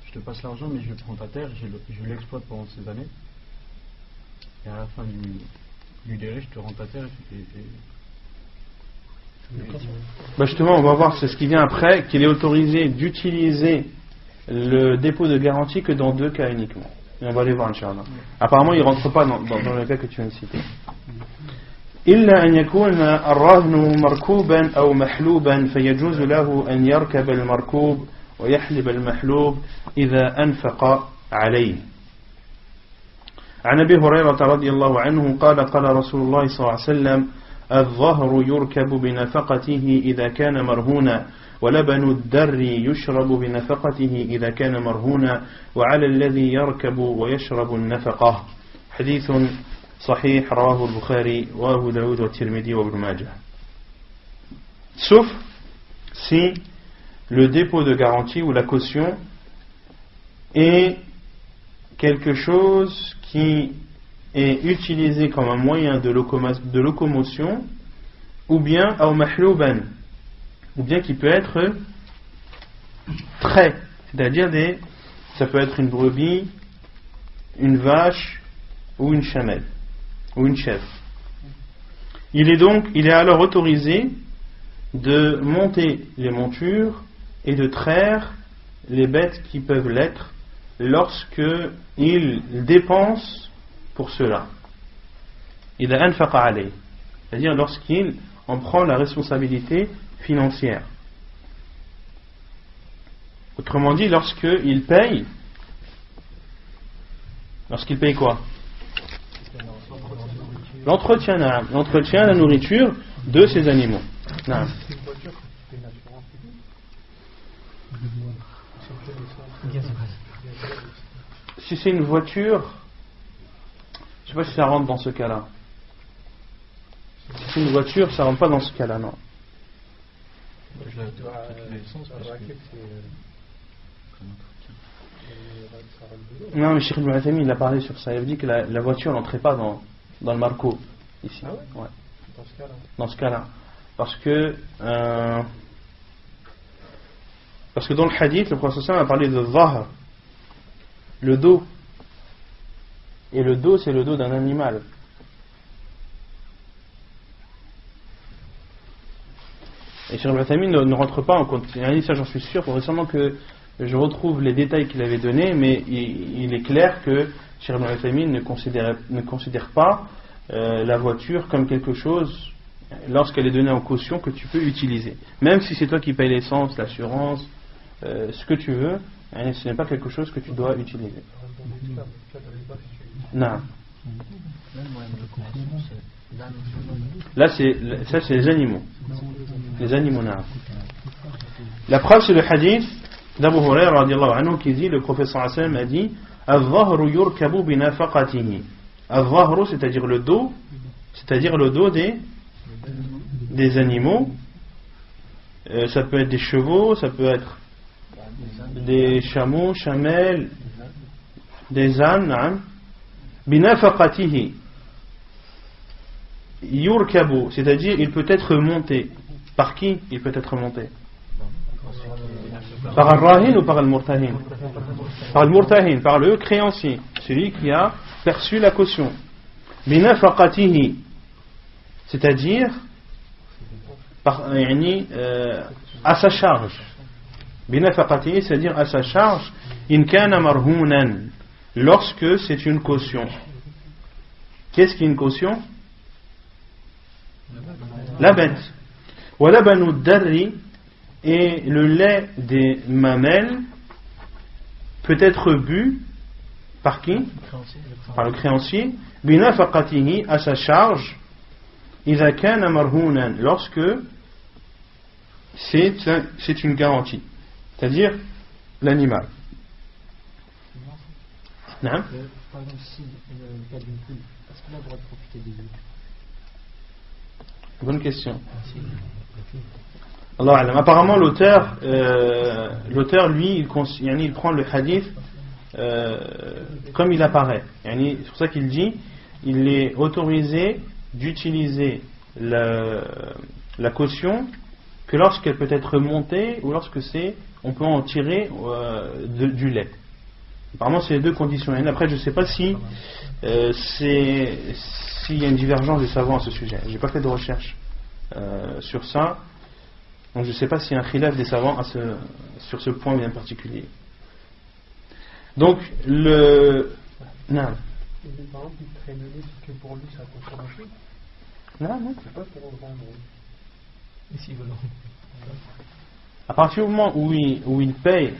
je te passe l'argent, mais je prends ta terre, je l'exploite pendant ces années, et à la fin du délai, je te rends ta terre Bah justement, on va voir, c'est ce qui vient après, qu'il est autorisé d'utiliser le dépôt de garantie que dans 2 cas uniquement. Et on va les voir, Inch'Allah. Apparemment, il ne rentre pas dans le cas que tu viens de citer. إلا أن يكون الرهن مركوبا أو محلوبا فيجوز له أن يركب المركوب ويحلب المحلوب إذا أنفق عليه. عن أبي هريرة رضي الله عنه قال قال رسول الله صلى الله عليه وسلم الظهر يركب بنفقته إذا كان مرهونا ولبن الدر يشرب بنفقته إذا كان مرهونا وعلى الذي يركب ويشرب النفقة. حديث صحيح رواه البخاري وأبو داود والترمذي وابن ماجه. Sauf si le dépôt de garantie ou la caution est quelque chose qui est utilisé comme un moyen de locomotion, ou bien au mahlouban, ou bien qui peut être trait, c'est-à-dire ça peut être une brebis, une vache ou une chamelle ou une chèvre. Il est alors autorisé de monter les montures et de traire les bêtes qui peuvent l'être lorsque il dépense pour cela. C'est-à-dire lorsqu'il en prend la responsabilité financière. Autrement dit, lorsqu'il paye quoi? L'entretien, la nourriture de ces animaux. Naam. C'est une voiture, tu fais une assurance et tout. Si c'est une voiture, je sais pas si ça rentre dans ce cas-là. Si c'est une voiture, ça rentre pas dans ce cas-là, non. Je l'ai l'essence parce que Non, mais Cheikh Ibn Uthaymin, il a parlé sur ça. Il a dit que la voiture n'entrait pas dans le marco ici. Ah ouais? Ouais. Dans ce cas-là. Parce que dans le hadith, le prophète a parlé de dhahr, le dos. Et le dos, c'est le dos d'un animal. Et Cheikh Ibn Uthaymin ne rentre pas en compte. Il a dit ça, j'en suis sûr. Il faudrait sûrement que je retrouve les détails qu'il avait donnés, mais il est clair que Cheikh Ibn Uthaymin ne considère pas la voiture comme quelque chose, lorsqu'elle est donnée en caution, que tu peux utiliser. Même si c'est toi qui payes l'essence, l'assurance, ce que tu veux, ce n'est pas quelque chose que tu dois utiliser. Non. Là, c'est les animaux. Les animaux, non. La preuve, c'est le hadith d'Abu Hurayra radiallahu anhu qui dit, le prophète sallallahu alayhi wa sallam a dit, Al-Dhahru yurkabu binafaqatihi. Al-Dhahru, c'est-à-dire le dos des animaux. Ça peut être des chevaux, ça peut être des chameaux, chamelles, des ânes. Binafaqatihi. Yurkabu, c'est-à-dire il peut être monté. Par qui il peut être monté? Par al-rahin ou par al-murtahin? Par al-murtahin, par le créancier, celui qui a perçu la caution. Binafaqatihi, c'est-à-dire à sa charge. Binafaqatihi, c'est-à-dire à sa charge. In kana marhunan, lorsque c'est une caution. Qu'est-ce qui est une caution? La bête. Walabanu darri, et le lait des mamelles peut être bu par qui? Par le créancier. Binafaqatihi, à sa charge. Idha kana marhunan, lorsque c'est une garantie, c'est-à-dire l'animal. Non? Par exemple, si le cas d'une poule, est-ce qu'on a le droit de profiter des œufs? Bonne question. Allah alam. Apparemment, l'auteur, lui, il prend le hadith comme il apparaît. C'est pour ça qu'il dit, il est autorisé d'utiliser la caution que lorsqu'elle peut être montée ou lorsque on peut en tirer du lait. Apparemment, c'est les deux conditions. Et après, je ne sais pas s'il y a une divergence des savants à ce sujet. Je n'ai pas fait de recherche sur ça. Donc, je ne sais pas s'il y a un khilaf des savants sur ce point bien particulier. Donc, Non. Par exemple, il traîne le lait, c'est que pour lui, ça consomme un peu. Non. C'est pas pour le vendre. Et s'il veut le À partir du moment où il paye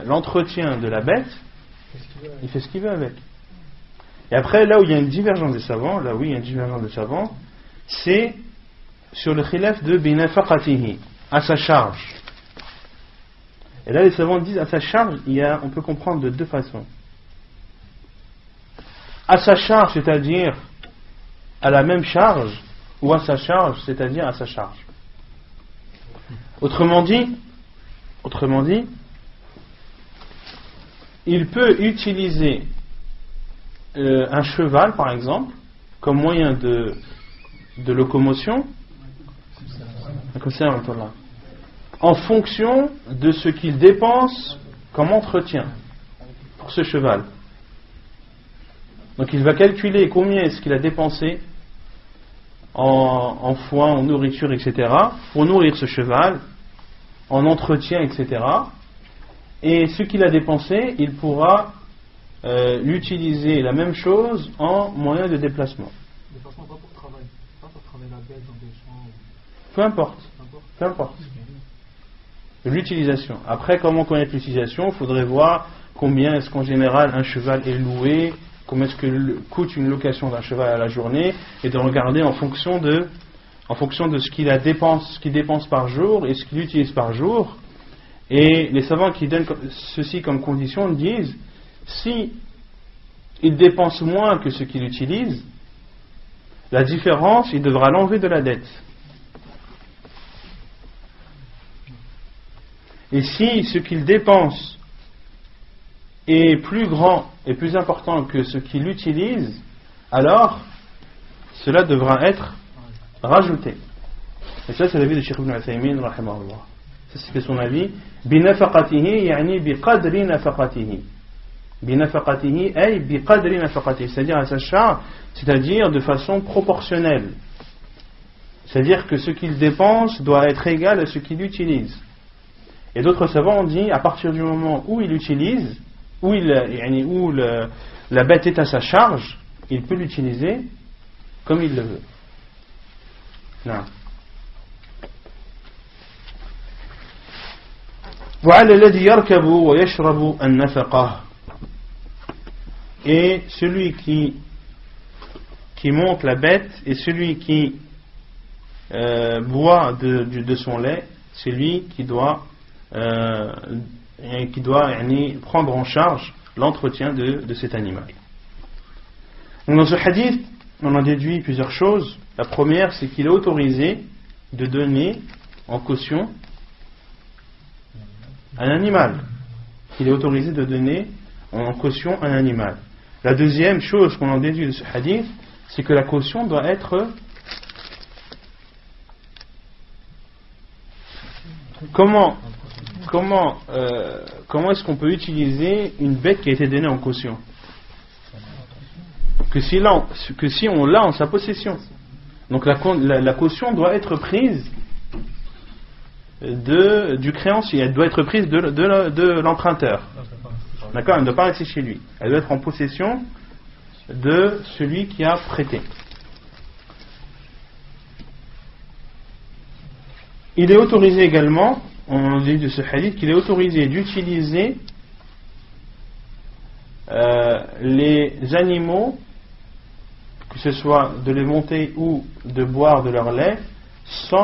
l'entretien de la bête, il fait ce qu'il veut avec. Et après, là où il y a une divergence des savants, c'est sur le khilaf de binafaqatihi, à sa charge. Et là, les savants disent à sa charge, on peut comprendre de deux façons. À sa charge, c'est-à-dire à la même charge, ou à sa charge, c'est-à-dire à sa charge. Autrement dit, il peut utiliser un cheval, par exemple, comme moyen de locomotion, en fonction de ce qu'il dépense comme entretien pour ce cheval. Donc il va calculer combien est-ce qu'il a dépensé en foin, en nourriture, etc., pour nourrir ce cheval, en entretien, etc. Et ce qu'il a dépensé, il pourra l'utiliser la même chose en moyen de déplacement. Déplacement pas pour travailler. Pas pour travailler la bête dans des champs. Peu importe. l'utilisation. Après, comment connaître l'utilisation? Il faudrait voir combien est-ce qu'en général un cheval est loué, combien est-ce que coûte une location d'un cheval à la journée, et de regarder en fonction de ce qu'il dépense par jour et ce qu'il utilise par jour. Et les savants qui donnent ceci comme condition disent, si il dépense moins que ce qu'il utilise, la différence, il devra l'enlever de la dette. Et si ce qu'il dépense est plus grand et plus important que ce qu'il utilise, alors cela devra être rajouté. Et ça, c'est l'avis de Cheikh Ibn Uthaymin, rahimahullah. Ça, c'était son avis. Binafaqatihi, yani biqadri nafaqatihi. Binafaqatihi, ay biqadri nafaqatihi. C'est-à-dire à sa charge, c'est-à-dire de façon proportionnelle. C'est-à-dire que ce qu'il dépense doit être égal à ce qu'il utilise. Et d'autres savants ont dit, à partir du moment où il utilise, où la bête est à sa charge, il peut l'utiliser comme il le veut. Non. Et celui qui monte la bête et celui qui boit de son lait, c'est lui qui doit prendre en charge l'entretien de cet animal. Donc dans ce hadith, on en déduit plusieurs choses. La première, c'est qu'il est autorisé de donner en caution un animal. Il est autorisé de donner en caution un animal. La deuxième chose qu'on en déduit de ce hadith, c'est que la caution doit être... Comment est-ce qu'on peut utiliser une bête qui a été donnée en caution? Que si on l'a en sa possession. Donc la caution doit être prise du créancier, elle doit être prise de l'emprunteur. D'accord? Elle ne doit pas rester chez lui. Elle doit être en possession de celui qui a prêté. Il est autorisé également, on dit de ce hadith, qu'il est autorisé d'utiliser les animaux, que ce soit de les monter ou de boire de leur lait,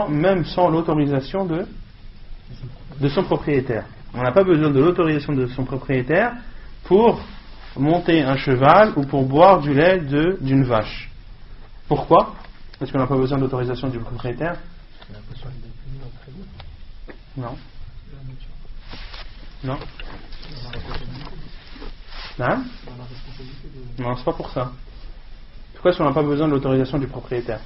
même sans l'autorisation de son propriétaire. On n'a pas besoin de l'autorisation de son propriétaire pour monter un cheval ou pour boire du lait d'une vache. Pourquoi? Parce qu'on n'a pas besoin de l'autorisation du propriétaire. Non. Non. Non, non, c'est pas pour ça. Pourquoi est-ce qu'on n'a pas besoin de l'autorisation du propriétaire?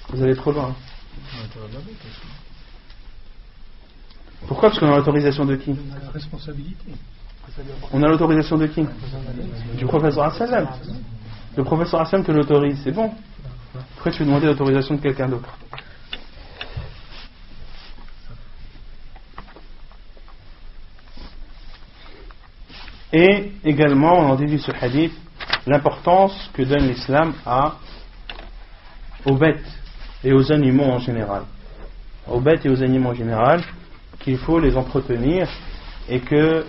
Vous allez trop loin. Pourquoi? Parce qu'on a l'autorisation de qui? La responsabilité. On a l'autorisation de qui? Du professeur Hassan. Le professeur Hassan te l'autorise, c'est bon. Pourquoi tu veux demander l'autorisation de quelqu'un d'autre? Et également, on en déduit ce hadith l'importance que donne l'islam aux bêtes et aux animaux en général. Aux bêtes et aux animaux en général, qu'il faut les entretenir et que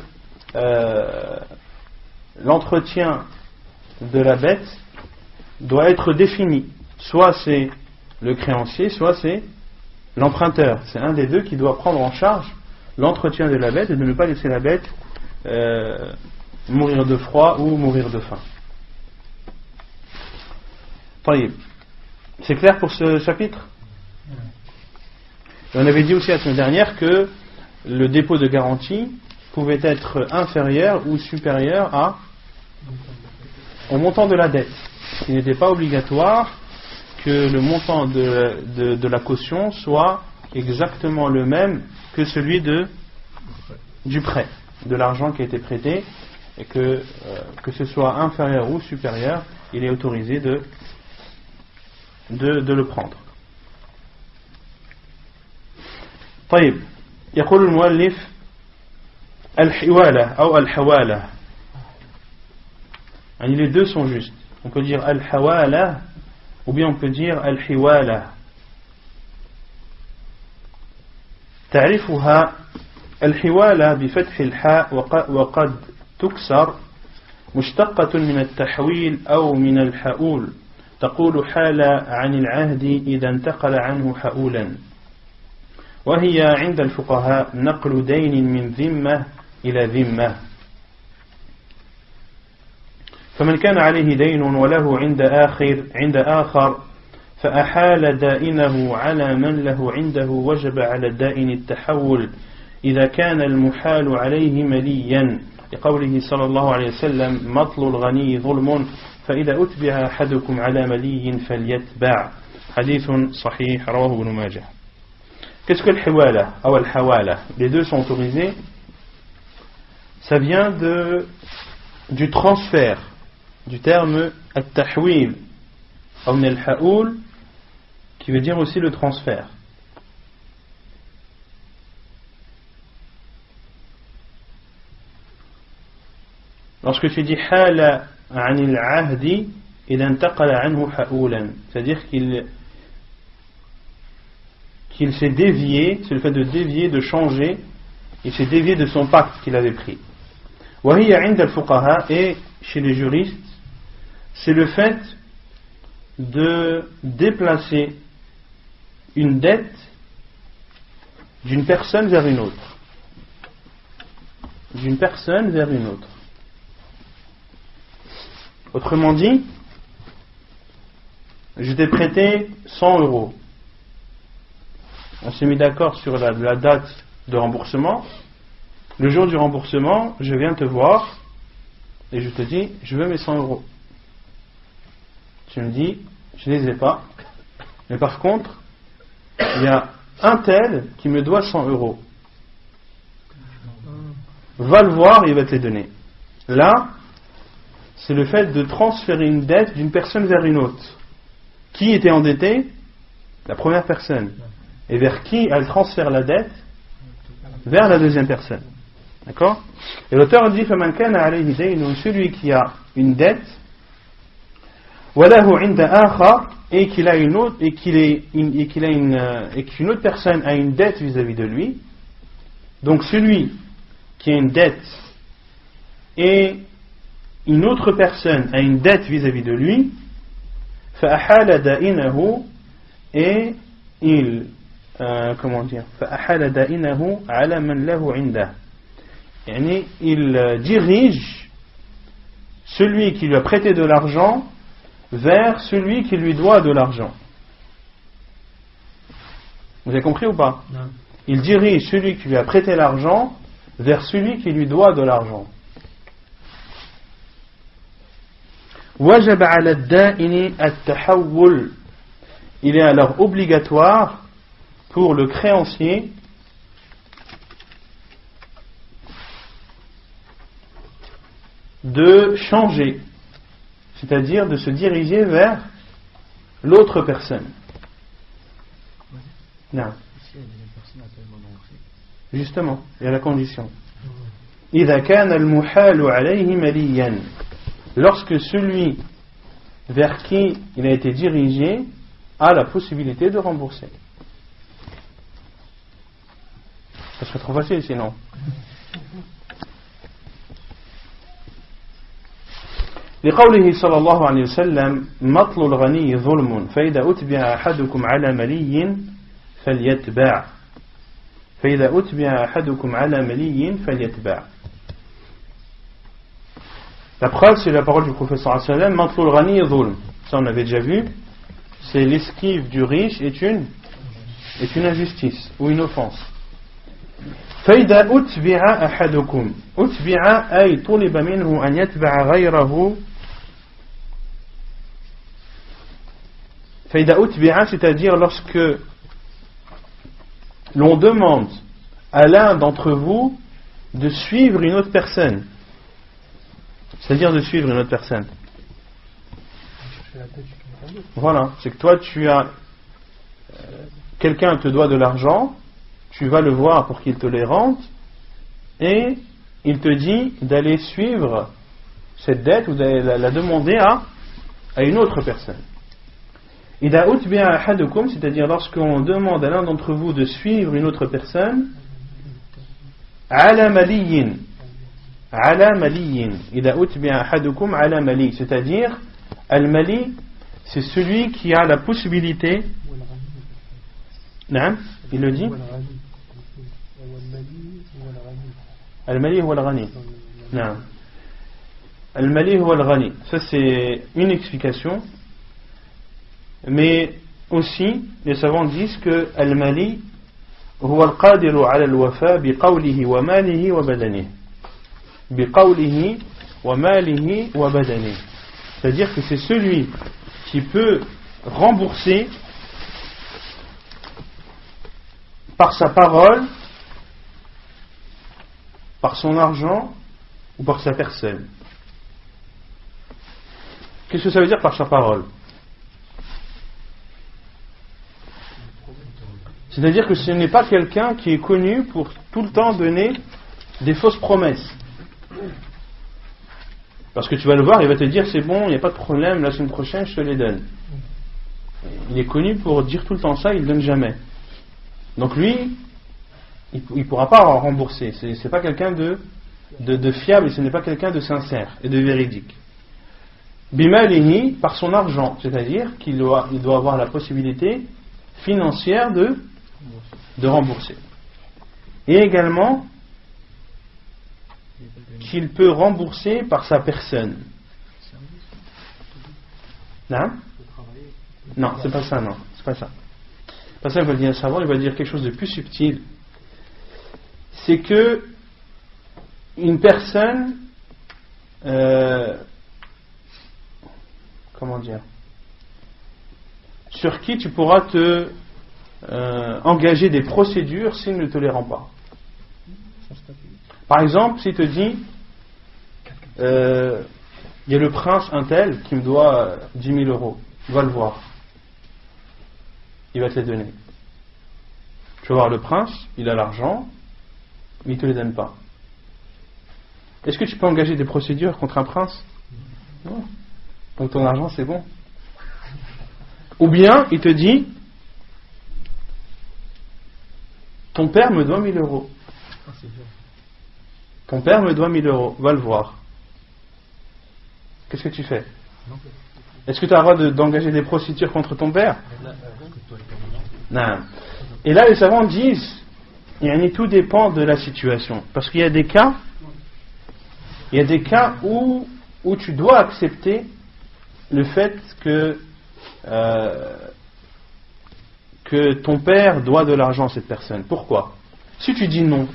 l'entretien de la bête doit être défini. Soit c'est le créancier, soit c'est l'emprunteur. C'est un des deux qui doit prendre en charge l'entretien de la bête et de ne pas laisser la bête mourir de froid ou mourir de faim. C'est clair pour ce chapitre? Et on avait dit aussi la semaine dernière que le dépôt de garantie pouvait être inférieur ou supérieur au montant de la dette. Il n'était pas obligatoire que le montant de la caution soit exactement le même que celui du prêt, de l'argent qui a été prêté, et que ce soit inférieur ou supérieur, il est autorisé de le prendre. طيب يقول المؤلف الحوالة أو الحوالة يعني les deux sont justes. On peut dire al-hawala ou bien on peut dire al-hiwala. تعرفها الحوالة بفتح الحاء وقد تكسر مشتقة من التحويل أو من الحؤول تقول حال عن العهد إذا انتقل عنه حؤولا وهي عند الفقهاء نقل دين من ذمة إلى ذمة فمن كان عليه دين وله عند آخر فأحال دائنه على من له عنده وجب على الدائن التحول إذا كان المحال عليه مليا لقوله صلى الله عليه وسلم مطل الغني ظلم فإذا أتبع أحدكم على ملي فليتبع حديث صحيح رواه ابن ماجه. Qu'est-ce que le hiwala ou le hawala? Les deux sont autorisés. Ça vient du transfert, du terme at-tahwil ou min al-haoul qui veut dire aussi le transfert. Lorsque tu dis hala anil ahdi il intaqala anhu haoulan, c'est-à-dire qu'il s'est dévié, c'est le fait de dévier, de changer, il s'est dévié de son pacte qu'il avait pris. وهي عند الفقهاء, et chez les juristes c'est le fait de déplacer une dette d'une personne vers une autre, d'une personne vers une autre. Autrement dit, je t'ai prêté 100 euros. On s'est mis d'accord sur la date de remboursement. Le jour du remboursement, je viens te voir et je te dis, je veux mes 100 euros. Tu me dis, je ne les ai pas. Mais par contre, il y a un tel qui me doit 100 euros. Va le voir et il va te les donner. Là, c'est le fait de transférer une dette d'une personne vers une autre. Qui était endetté? La première personne. Et vers qui elle transfère la dette? Vers la deuxième personne. D'accord? Et l'auteur dit فَمَنْ كَانَ عَلَيْهِ دَيْنٌ, celui qui a une dette وَلَهُ عِنْدَ آخَرٍ, et qu'il a une autre, et qu'une autre personne a une dette vis-à-vis de lui. Donc celui qui a une dette et une autre personne a une dette vis-à-vis de lui, فَأَحَالَ دَائِنَهُ, et il فَأَحَالَ دَائِنَهُ عَلَى مَنْ لَهُ عِنْدَهُ, yani il dirige celui qui lui a prêté de l'argent vers celui qui lui doit de l'argent. Vous avez compris ou pas? Non. Il dirige celui qui lui a prêté l'argent vers celui qui lui doit de l'argent. وَجَبَ عَلَى الدَّائِنِ التَّحَوُّلُ, il est alors obligatoire pour le créancier de changer, c'est-à-dire de se diriger vers l'autre personne. Non. Justement, il y a la condition. إِذَا كَانَ الْمُحَالُ عَلَيْهِ مَلِيًّا, lorsque celui vers qui il a été dirigé a la possibilité de rembourser. Ça serait trop facile sinon. لقوله صلى الله عليه وسلم مطل الغني ظلم فإذا أتبع أحدكم على ملي فليتبع فإذا أتبع أحدكم على ملي فليتبع. La preuve, c'est la parole du prophète sallallahu alayhi wa sallam, مطل الغني ظلم. Ça on avait déjà vu. C'est l'esquive du riche est une injustice ou une offense. فإذا أتبع أحدكم, أتبع أي طلب منه أن يتبع غيره. فإذا أتبع, c'est-à-dire lorsque l'on demande à l'un d'entre vous de suivre une autre personne, c'est-à-dire de suivre une autre personne. Voilà, c'est que toi tu as quelqu'un te doit de l'argent, tu vas le voir pour qu'il te les rende et il te dit d'aller suivre cette dette ou d'aller la demander à une autre personne. Ida utbi'a ahadukum, c'est-à-dire lorsqu'on demande à l'un d'entre vous de suivre une autre personne, ala maliyin, ida utbi'a ahadukum ala mali, c'est-à-dire al-mali, c'est celui qui a la possibilité. Naam, il le dit. Al-mali huwa al-ghani. Naam. Al-mali huwa al-ghani. Ça c'est une explication. Mais aussi, les savants disent que Al-Mali huwa al-qadiru ala al-wafa biqawlihi wa malihi wa badanihi. Biqawlihi wa malihi wa badanihi. C'est-à-dire que c'est celui qui peut rembourser par sa parole, par son argent ou par sa personne. Qu'est-ce que ça veut dire par sa parole? C'est-à-dire que ce n'est pas quelqu'un qui est connu pour tout le temps donner des fausses promesses. Parce que tu vas le voir, il va te dire c'est bon, il n'y a pas de problème, la semaine prochaine je te les donne. Il est connu pour dire tout le temps ça, il ne donne jamais. Donc lui, il ne pourra pas rembourser. C'est pas quelqu'un de fiable et ce n'est pas quelqu'un de sincère et de véridique. Bimalihi, par son argent, c'est-à-dire qu'il doit avoir la possibilité financière de rembourser. Et également qu'il peut rembourser par sa personne. Non, non, c'est pas ça, non, c'est pas ça. Pas ça, il va dire savoir, il va dire quelque chose de plus subtil. C'est que une personne, comment dire, sur qui tu pourras te engager des procédures s'il ne te les rend pas. Par exemple, s'il te dit il y a le prince un tel qui me doit 10 000 euros, va le voir, il va te les donner. Tu vas voir le prince, il a l'argent, mais il ne te les donne pas. Est-ce que tu peux engager des procédures contre un prince? Non. Donc ton argent c'est bon. Ou bien il te dit ton père me doit 1000 euros. Ton père me doit 1000 euros, va le voir. Qu'est-ce que tu fais? Est-ce que tu as le droit d'engager des procédures contre ton père? Non. Et là les savants disent tout dépend de la situation. Parce qu'il y a des cas où tu dois accepter le fait que ton père doit de l'argent à cette personne. Pourquoi? Si tu dis non,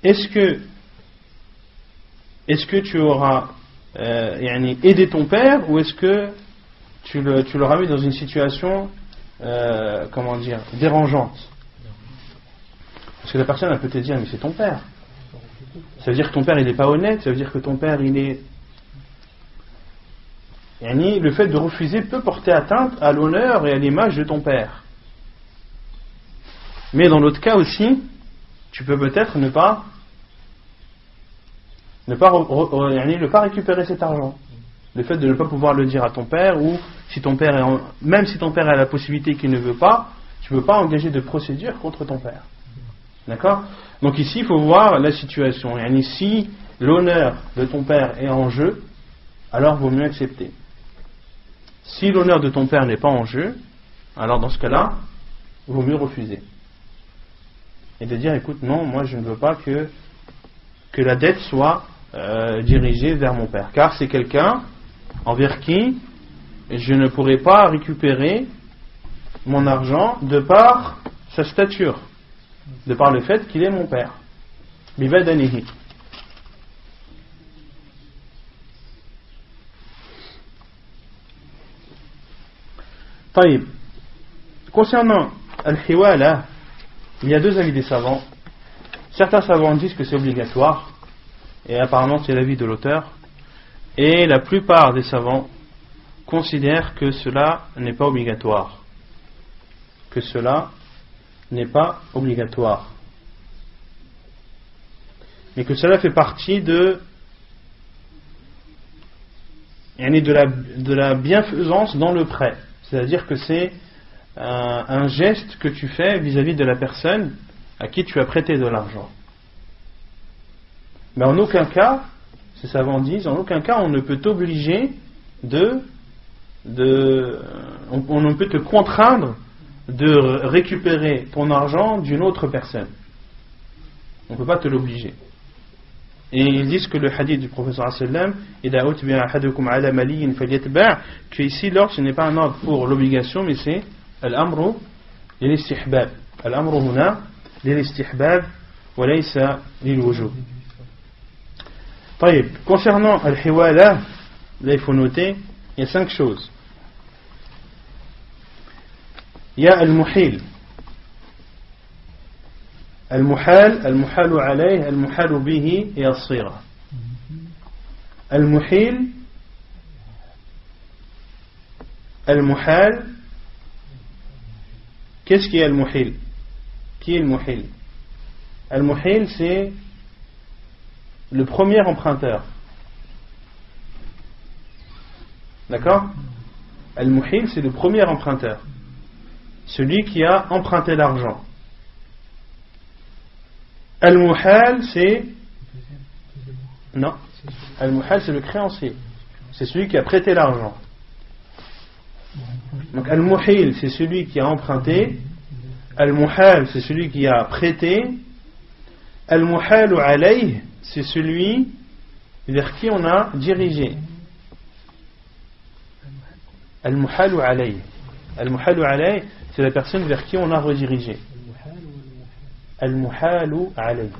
est-ce que tu auras aidé ton père, ou est-ce que tu l'auras mis dans une situation dérangeante? Parce que la personne elle peut te dire mais c'est ton père. Ça veut dire que ton père il n'est pas honnête, ça veut dire que ton père il est... le fait de refuser peut porter atteinte à l'honneur et à l'image de ton père. Mais dans l'autre cas aussi, tu peux peut-être ne pas récupérer cet argent. Le fait de ne pas pouvoir le dire à ton père, ou si ton père même si ton père a la possibilité qu'il ne veut pas, tu ne peux pas engager de procédure contre ton père. D'accord? Donc ici il faut voir la situation. Si l'honneur de ton père est en jeu, alors vaut mieux accepter. Si l'honneur de ton père n'est pas en jeu, alors dans ce cas-là, vaut mieux refuser. Et de dire, écoute, non, moi je ne veux pas que la dette soit dirigée vers mon père. Car c'est quelqu'un envers qui je ne pourrai pas récupérer mon argent de par sa stature, de par le fait qu'il est mon père. Bibadanihi. Concernant Al-Hiwala, il y a deux avis des savants. Certains savants disent que c'est obligatoire, et apparemment c'est l'avis de l'auteur, et la plupart des savants considèrent que cela n'est pas obligatoire. Que cela n'est pas obligatoire. Mais que cela fait partie de de la bienfaisance dans le prêt. C'est-à-dire que c'est un geste que tu fais vis-à-vis de la personne à qui tu as prêté de l'argent. Mais en aucun cas, ces savants disent, en aucun cas on ne peut t'obliger on ne peut te contraindre de récupérer ton argent d'une autre personne. On ne peut pas te l'obliger. Et ils disent que le hadith du professeur sallam, que ici l'ordre ce n'est pas un ordre pour l'obligation, mais c'est al-amru lil-istihbab. Al-amru huna lil-istihbab wa laysa lil-wujub. Concernant al-hiwala, là il faut noter, il y a 5 choses. Il y a al-muhil. المحال المحال عليه المحال به هي الصيغة. المحيل المحال. Qu'est-ce qui est المحيل? Qui est المحيل? المحيل c'est le premier emprunteur. D'accord? المحيل c'est le premier emprunteur, celui qui a emprunté l'argent. Al-Muhal, c'est... Non. Al-Muhal, c'est le créancier. C'est celui qui a prêté l'argent. Donc, Al-Muhil, c'est celui qui a emprunté. Al-Muhal, c'est celui qui a prêté. Al-Muhalu alayh, c'est celui vers qui on a dirigé. Al-Muhalu alayh. Al-Muhalu alayh, c'est la personne vers qui on a redirigé. Al-Muhalu alayh.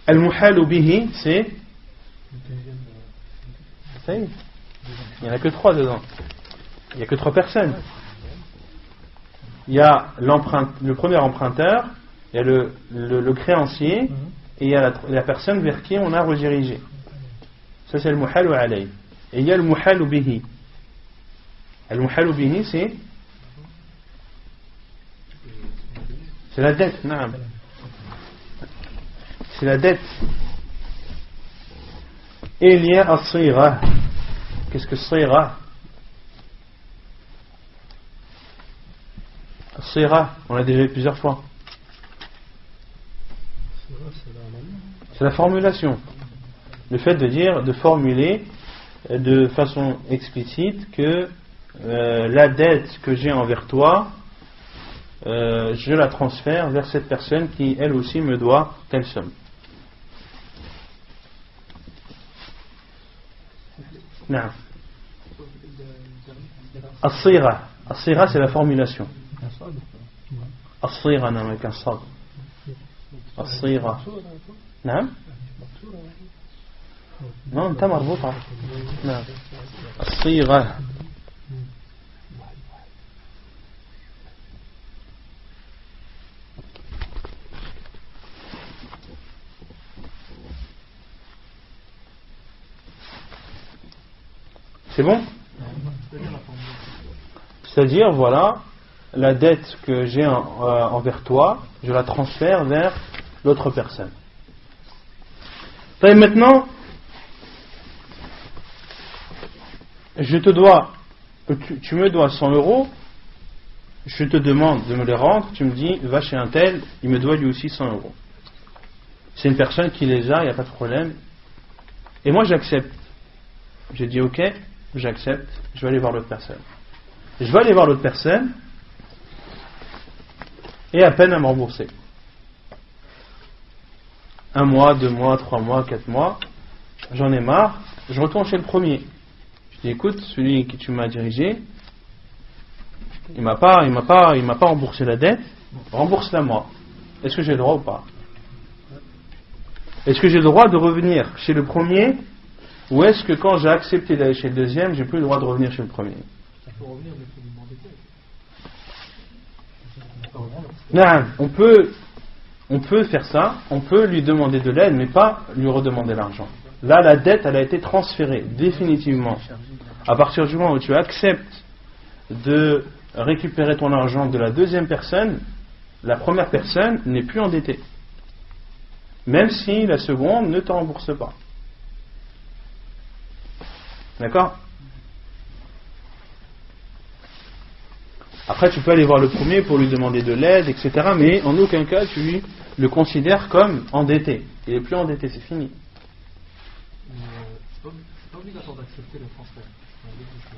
Al-Muhalu bihi, c'est... Il n'y en a que 3 dedans. Il n'y a que 3 personnes. Il y a le premier emprunteur, il y a le créancier, et il y a la personne vers qui on a redirigé. Ça c'est le Muhalu alayh. Et il y a le Muhalu bihi. Al-Muhalu bihi, c'est la dette. Non. C'est la dette. Et il y a as-sira. Qu'est-ce que as-sira? As-sira, on l'a déjà vu plusieurs fois. C'est la formulation. Le fait de formuler de façon explicite que la dette que j'ai envers toi, je la transfère vers cette personne qui elle aussi me doit telle somme. Non. As-sira. As-sira, c'est la formulation. As-sira, non, avec un sad. As-sira. Non. Non, t'as marboutah. Non. As-sira. C'est bon? C'est-à-dire, voilà, la dette que j'ai envers toi, je la transfère vers l'autre personne. Et maintenant, tu me dois 100 euros, je te demande de me les rendre, tu me dis, va chez un tel, il me doit lui aussi 100 euros. C'est une personne qui les a, il n'y a pas de problème. Et moi j'accepte. J'ai dit ok, j'accepte, je vais aller voir l'autre personne. Je vais aller voir l'autre personne et à peine à me rembourser. 1 mois, 2 mois, 3 mois, 4 mois, j'en ai marre, je retourne chez le premier. Je dis écoute, celui qui tu m'as dirigé, il m'a pas remboursé la dette, rembourse-la moi. Est-ce que j'ai le droit ou pas? Est-ce que j'ai le droit de revenir chez le premier, ou est-ce que quand j'ai accepté d'aller chez le deuxième, j'ai plus le droit de revenir chez le premier? Ça peut revenir, mais il faut lui demander quoi? On peut faire ça, on peut lui demander de l'aide, mais pas lui redemander l'argent. Là, la dette, elle a été transférée définitivement. À partir du moment où tu acceptes de récupérer ton argent de la deuxième personne, la première personne n'est plus endettée. même si la seconde ne te rembourse pas. D'accord? Après, tu peux aller voir le premier pour lui demander de l'aide, etc. Mais en aucun cas, tu le considères comme endetté. Il est plus endetté, c'est fini. C'est pas obligatoire d'accepter le transfert.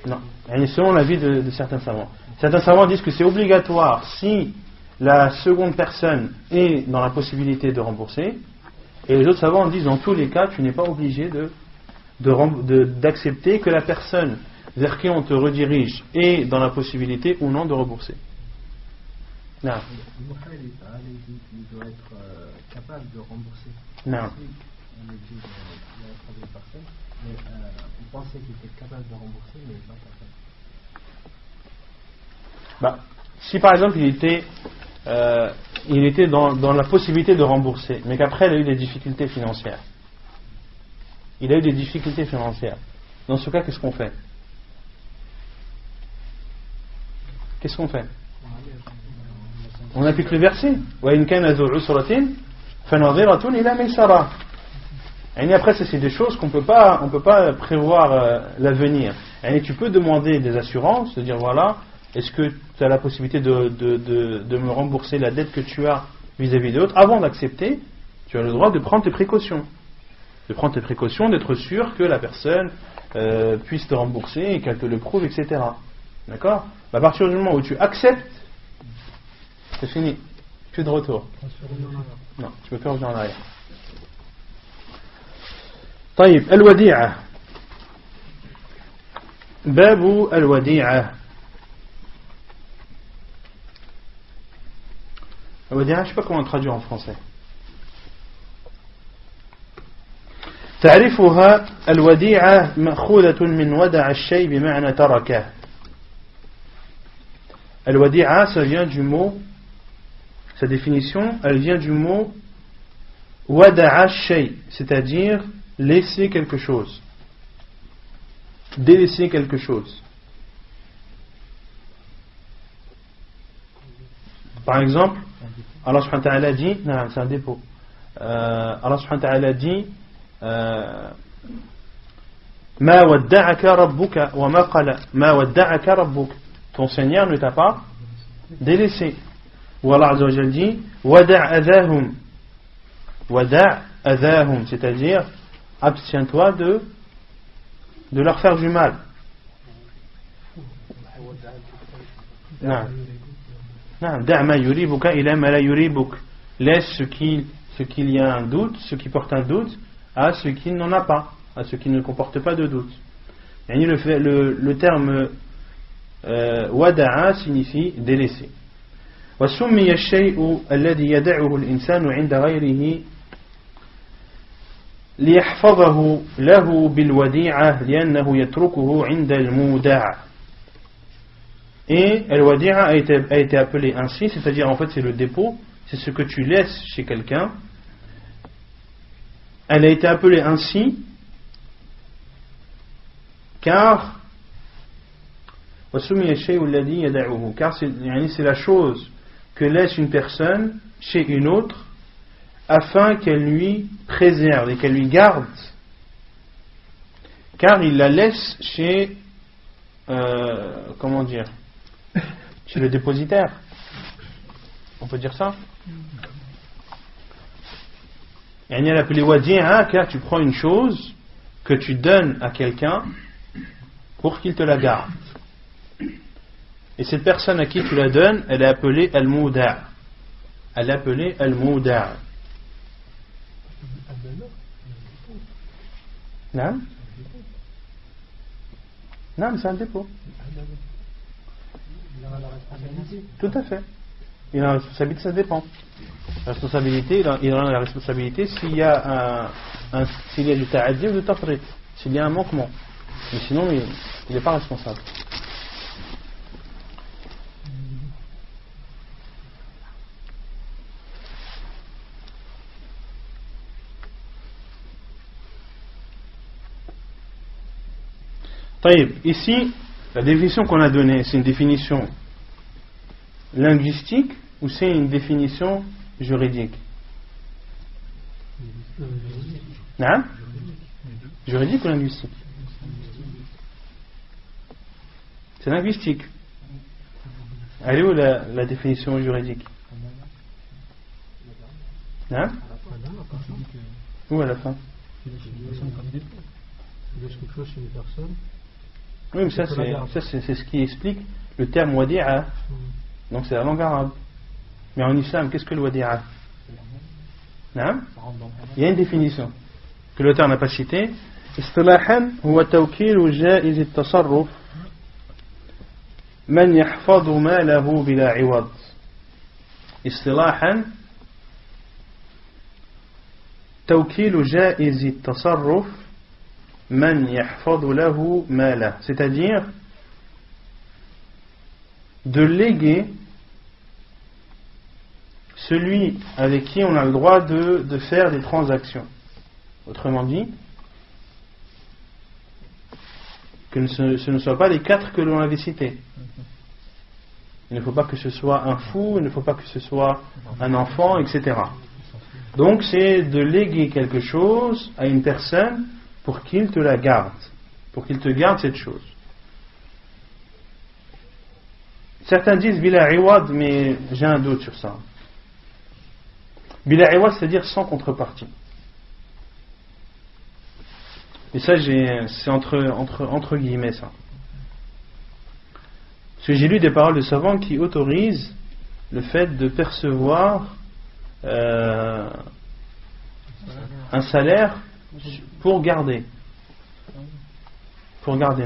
Non, et selon l'avis de certains savants. Certains savants disent que c'est obligatoire si la seconde personne est dans la possibilité de rembourser, et les autres savants disent dans tous les cas, tu n'es pas obligé d'accepter que la personne vers qui on te redirige est dans la possibilité ou non de rembourser. Non. Il doit être capable de rembourser. Non. On le dit, il y a la troisième personne, mais on pensait qu'il était capable de rembourser, mais pas capable. Si par exemple il était dans la possibilité de rembourser, mais qu'après il a eu des difficultés financières. Dans ce cas, qu'est-ce qu'on fait? On applique le verset. Et après, c'est des choses qu'on peut pas prévoir l'avenir. Et tu peux demander des assurances, de dire voilà, est-ce que tu as la possibilité de me rembourser la dette que tu as vis-à-vis de l'autre? Avant d'accepter, tu as le droit de prendre tes précautions. D'être sûr que la personne puisse te rembourser et qu'elle te le prouve, etc. D'accord? À partir du moment où tu acceptes, c'est fini. Plus de retour. Non, tu peux pas revenir en arrière. طيب الوديعة باب الوديعة الوديعة je sais pas comment traduire en français. تعرفها الوديعة مأخوذة من ودع الشيء بمعنى تركه. الوديعة, ça vient du mot, sa définition, elle vient du mot wada'a shay, c'est-à-dire laisser quelque chose, délaisser quelque chose. Par exemple, Allah subhanahu wa ta'ala dit, non, c'est un dépôt. Allah subhanahu wa ta'ala dit Ma wadda'aka rabbuka wa ma qala. Ma wadda'aka rabbuk. Ton Seigneur ne t'a pas délaissé. Ou Allah azza wa jalla dit Wada' adahum. Wada' adahum, c'est-à-dire abstiens-toi de leur faire du mal. Non. Da' ma yuribuka ila ma la yuribuk. Laisse ce qu'il y a un doute, ce qui porte un doute, à ce qui n'en a pas, à ce qui ne comporte pas de doute. Et le terme wada'a signifie délaisser. وسمي الشيء الذي يدعه الإنسان عند غيره ليحفظه له بالوديعة لأنه يتركه عند المودع. Et al-wadi'a a été appelé ainsi, c'est-à-dire en fait c'est le dépôt, c'est ce que tu laisses chez quelqu'un. Elle a été appelée ainsi car car c'est la chose que laisse une personne chez une autre afin qu'elle lui préserve et qu'elle lui garde, car il la laisse chez comment dire, chez le dépositaire, on peut dire ça. Et elle est appelée wadi'a car tu prends une chose que tu donnes à quelqu'un pour qu'il te la garde. Et cette personne à qui tu la donnes, elle est appelée al-mouda'. Elle est appelée al-mouda'. Non? Non, mais c'est un dépôt. Tout à fait. Il a la responsabilité, ça dépend. La responsabilité, il a la responsabilité s'il y a s'il y a du ta'addi ou du tafrit, s'il y a un manquement. Mais sinon, il n'est pas responsable. Ici, la définition qu'on a donnée, c'est une définition linguistique ou c'est une définition juridique? Non? Juridique ou linguistique? C'est linguistique. Elle est où la définition juridique? Hein? Où à la fin? Oui, mais ça c'est ce qui explique le terme wadi'a. Donc c'est la langue arabe. Mais en islam, qu'est-ce que le wadi'a? Non? Il y a une définition que l'auteur n'a pas citée. اصطلاحا هو توكيل جائز التصرف من يحفظ ماله بلا عوض. اصطلاحا توكيل جائز التصرف من يحفظ له ماله, c'est-à-dire de léguer celui avec qui on a le droit de faire des transactions. Autrement dit, que ce ne soit pas les 4 que l'on avait cités. Il ne faut pas que ce soit un fou, il ne faut pas que ce soit un enfant, etc. Donc c'est de léguer quelque chose à une personne pour qu'il te la garde, pour qu'il te garde cette chose. Certains disent bila iwad, mais j'ai un doute sur ça. Bila iwad, c'est-à-dire sans contrepartie. Et ça, c'est entre guillemets ça. Parce que j'ai lu des paroles de savants qui autorisent le fait de percevoir un salaire pour garder. Pour garder,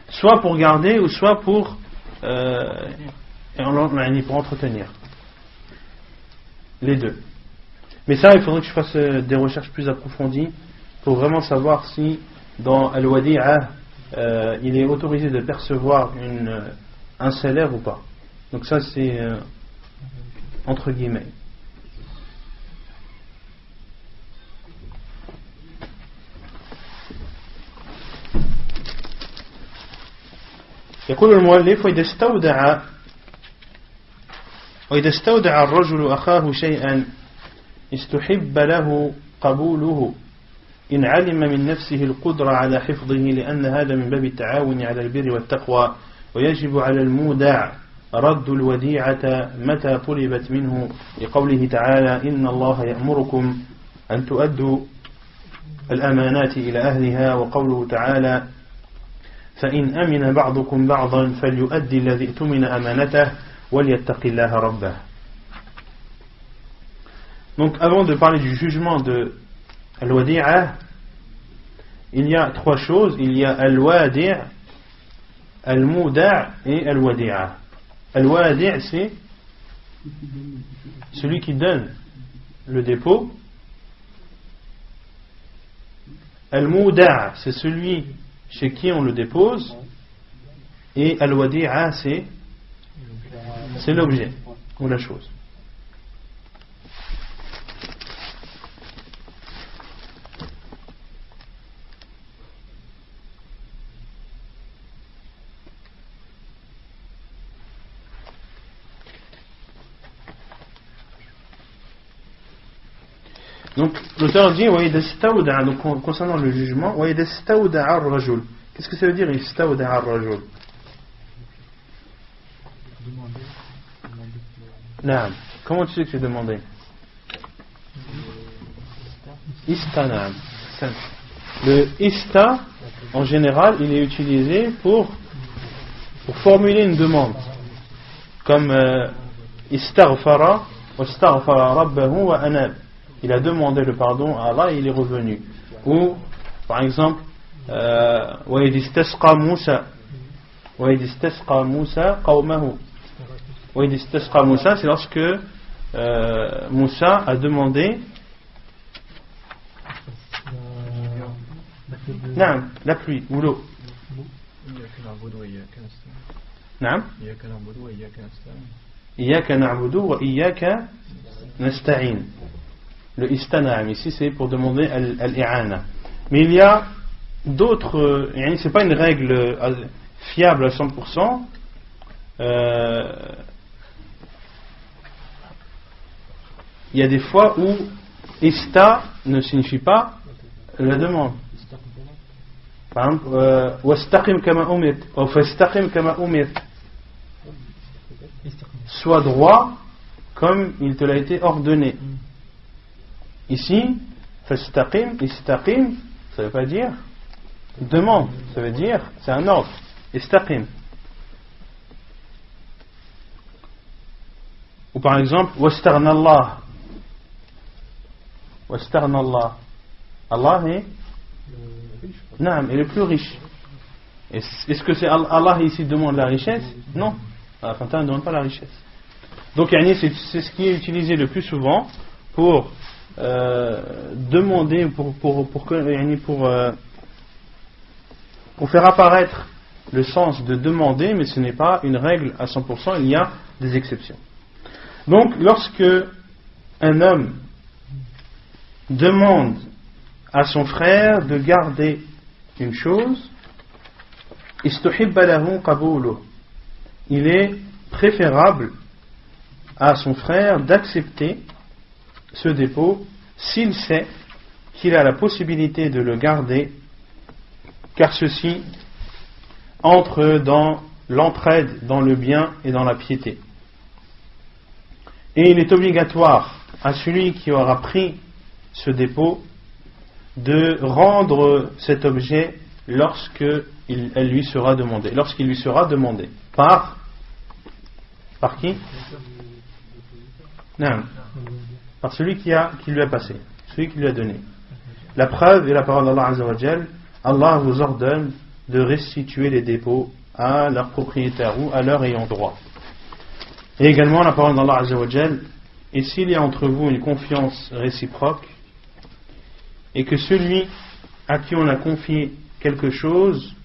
soit pour garder ou soit pour entretenir. Les deux. Mais ça, il faudrait que je fasse des recherches plus approfondies pour vraiment savoir si dans Al-Wadi'a il est autorisé de percevoir un salaire ou pas. Donc ça c'est entre guillemets. يقول المؤلف وإذا استودع الرجل أخاه شيئا استحب له قبوله إن علم من نفسه القدرة على حفظه لأن هذا من باب التعاون على البر والتقوى ويجب على المودع رد الوديعة متى طلبت منه لقوله تعالى إن الله يأمركم أن تؤدوا الأمانات إلى أهلها وقوله تعالى فإن أمن بعضكم بعضا فليؤدي الذي اؤتمن أمانته وليتق الله ربه. Donc avant de parler du jugement de Al-Wadi'a, il y a 3 choses. Il y a Al-Wadi', Al-Muda' et Al-Wadi'a. Al-Wadi' c'est celui qui donne le dépôt. Al-Muda' c'est celui chez qui on le dépose. Et Al-Wadi'a c'est l'objet ou la chose. Donc l'auteur dit donc concernant le jugement, qu'est-ce que ça veut dire istawda'a ar-rajul? Naam. Comment tu sais que c'est demandé? Ista. Le ista en général il est utilisé pour formuler une demande comme istaghfara wastaghfara rabbahu wa anab. Il a demandé le pardon à Allah et il est revenu. Ou, par exemple, وَإِذِ اسْتَسْقَى مُوسَى قَوْمَهُ. وَإِذِ اسْتَسْقَى مُوسَى, c'est lorsque Moussa a demandé la pluie ou l'eau. إِيَّاكَ نَعْبُدُ وَإِيَّاكَ نَسْتَعِينُ. Le istana'am ici c'est pour demander al-i'ana. Mais il y a d'autres, c'est pas une règle fiable à 100%. Il y a des fois où Ista ne signifie pas la demande. Par exemple, wastaqim kama umirt, ou fastaqim kama umirt. Sois droit comme il te l'a été ordonné. Ici, fastaqim, istaqim, ça veut pas dire demande, ça veut dire c'est un ordre. Istaqim. Ou par exemple, wastaghna Allah. Wastaghna Allah. Allah est Naam, est le plus riche. Est-ce que c'est Allah ici demande la richesse? Non. Allah ne demande pas la richesse. Donc c'est ce qui est utilisé le plus souvent pour demander, pour faire apparaître le sens de demander, mais ce n'est pas une règle à 100%, il y a des exceptions. Donc lorsque un homme demande à son frère de garder une chose, istuhibba lahu qabuluh, il est préférable à son frère d'accepter ce dépôt s'il sait qu'il a la possibilité de le garder, car ceci entre dans l'entraide, dans le bien et dans la piété. Et il est obligatoire à celui qui aura pris ce dépôt de rendre cet objet lorsqu'il lui sera demandé. Par qui? Non. Par celui qui lui a passé, celui qui lui a donné. La preuve est la parole d'Allah Azza wa Jal. Allah vous ordonne de restituer les dépôts à leur propriétaire ou à leur ayant droit. Et également la parole d'Allah Azza wa Jal. Et s'il y a entre vous une confiance réciproque, et que celui à qui on a confié quelque chose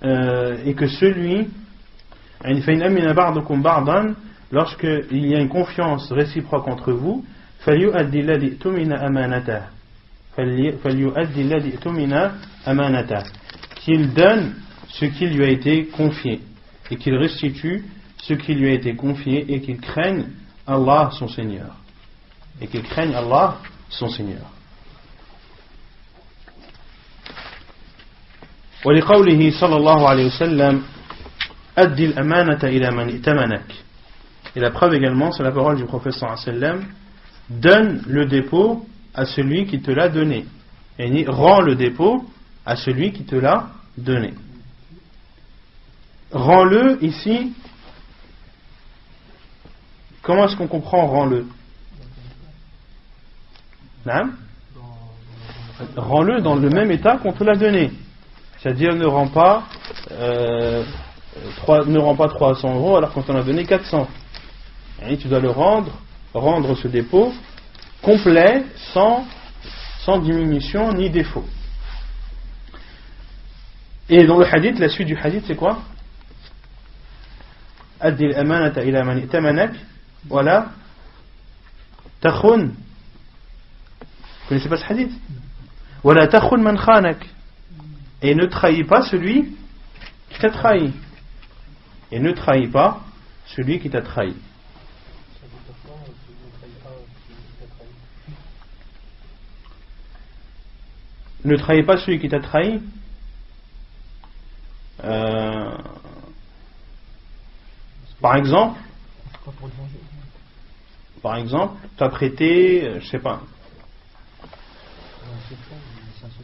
et que celui lorsqu'il y a une confiance réciproque entre vous, qu'il donne ce qui lui a été confié et qu'il restitue ce qui lui a été confié et qu'il craigne Allah son Seigneur. ولقوله صلى الله عليه وسلم أدي الأمانة إلى من ائتمنك. Et la preuve également, c'est la parole du prophète sallallahu alayhi wa sallam, donne le dépôt à celui qui te l'a donné. Et rends le dépôt à celui qui te l'a donné. Rends-le ici. Comment est-ce qu'on comprend rends-le? Rends-le dans le même état qu'on te l'a donné. C'est-à-dire ne rends pas 300 euros alors qu'on t'en a donné 400. Et tu dois le rendre ce dépôt complet, sans diminution ni défaut. Et dans le hadith, la suite du hadith, c'est quoi? Addi al-amanata ila man i'tamanak wala takhun. Vous connaissez pas ce hadith? Wala takhun man khanak. Et ne trahis pas celui qui t'a trahi. Ne trahis pas celui qui t'a trahi. Par exemple, tu as prêté, je sais pas,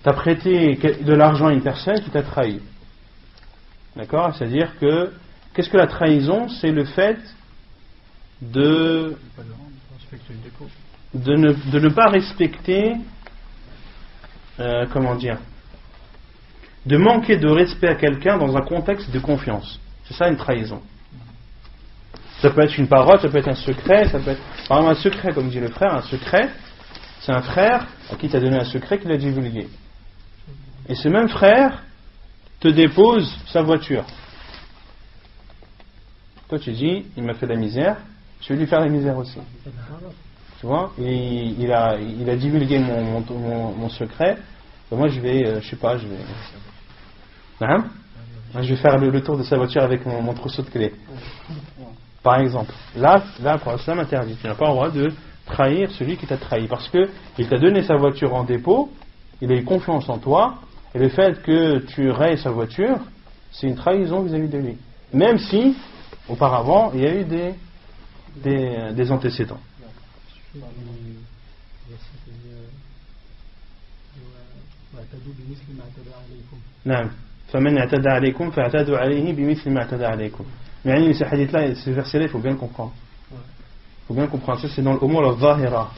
tu as prêté de l'argent à une personne qui t'a trahi. D'accord? C'est-à-dire que, qu'est-ce que la trahison? C'est le fait de ne pas respecter, de manquer de respect à quelqu'un dans un contexte de confiance. C'est ça une trahison. Ça peut être une parole, ça peut être un secret, ça peut être, par exemple, un secret, comme dit le frère, un secret, c'est un frère à qui tu as donné un secret qu'il a divulgué. Et ce même frère te dépose sa voiture. Toi tu dis, il m'a fait la misère, je vais lui faire la misère aussi. Tu vois, il a divulgué mon secret, et moi je vais faire le tour de sa voiture avec mon trousseau de clés. Par exemple, là, le prophète interdit. Tu n'as pas le droit de trahir celui qui t'a trahi. Parce qu'il t'a donné sa voiture en dépôt, il a eu confiance en toi, et le fait que tu rayes sa voiture, c'est une trahison vis-à-vis de lui. Même si, auparavant, il y a eu des antécédents. نعم فمن اعتدى عليكم فاعتدوا عليه بمثل ما اعتدى عليكم. Mais ce hadith-là, ce verset-là, il faut bien comprendre. Il faut bien comprendre. Ça, c'est dans l'umur al-zahira.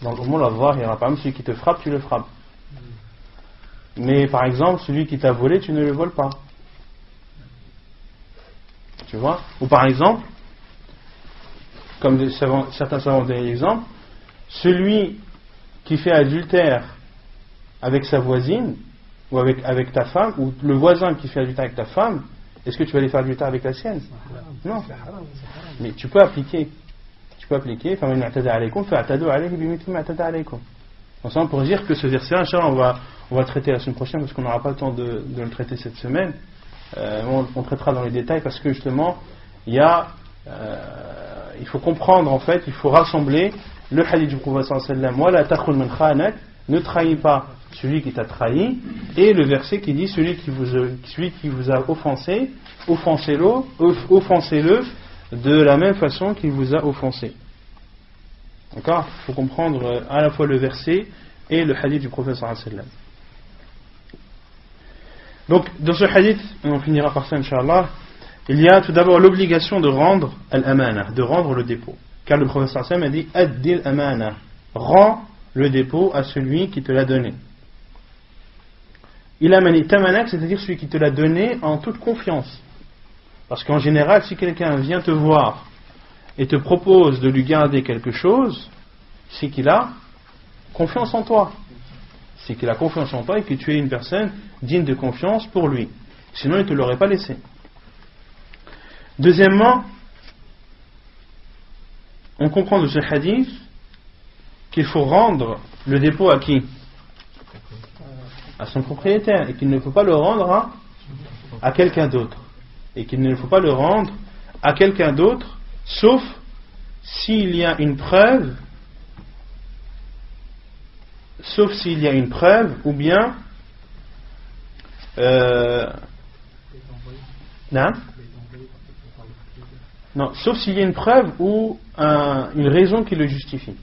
Dans l'umur al-zahira. Par exemple, celui qui te frappe, tu le frappes. Mais par exemple, celui qui t'a volé, tu ne le voles pas. Tu vois? Ou par exemple, comme certains savants ont donné l'exemple, celui qui fait adultère avec sa voisine, ou avec ta femme, ou le voisin qui fait adultère avec ta femme, est-ce que tu vas aller faire adultère avec la sienne? Non. Mais tu peux appliquer. Ensemble, pour dire que ce verset, Inch'Allah, on va le traiter la semaine prochaine, parce qu'on n'aura pas le temps de le traiter cette semaine. On traitera dans les détails, parce que justement, il faut comprendre, en fait, il faut rassembler le hadith du prophète sallallahu alayhi wa sallam, ne trahis pas celui qui t'a trahi, et le verset qui dit celui qui vous a offensé, offensez-le de la même façon qu'il vous a offensé. D'accord? Il faut comprendre à la fois le verset et le hadith du prophète sallallahu alayhi wa sallam. Donc, dans ce hadith, on finira par ça, Inch'Allah, il y a tout d'abord l'obligation de rendre al-amana, de rendre le dépôt. Car le prophète sallallahu alayhi wa sallam a dit Addil amana, rends le dépôt à celui qui te l'a donné. Il a mani tamanak, c'est-à-dire celui qui te l'a donné en toute confiance. Parce qu'en général, si quelqu'un vient te voir et te propose de lui garder quelque chose, c'est qu'il a confiance en toi. C'est qu'il a confiance en toi et que tu es une personne digne de confiance pour lui. Sinon, il ne te l'aurait pas laissé. Deuxièmement, on comprend de ce hadith qu'il faut rendre le dépôt à qui? À son propriétaire, et qu'il ne faut pas le rendre à quelqu'un d'autre. Et qu'il ne faut pas le rendre à quelqu'un d'autre, sauf s'il y a une preuve, ou bien non, sauf s'il y a une preuve ou une raison qui le justifie.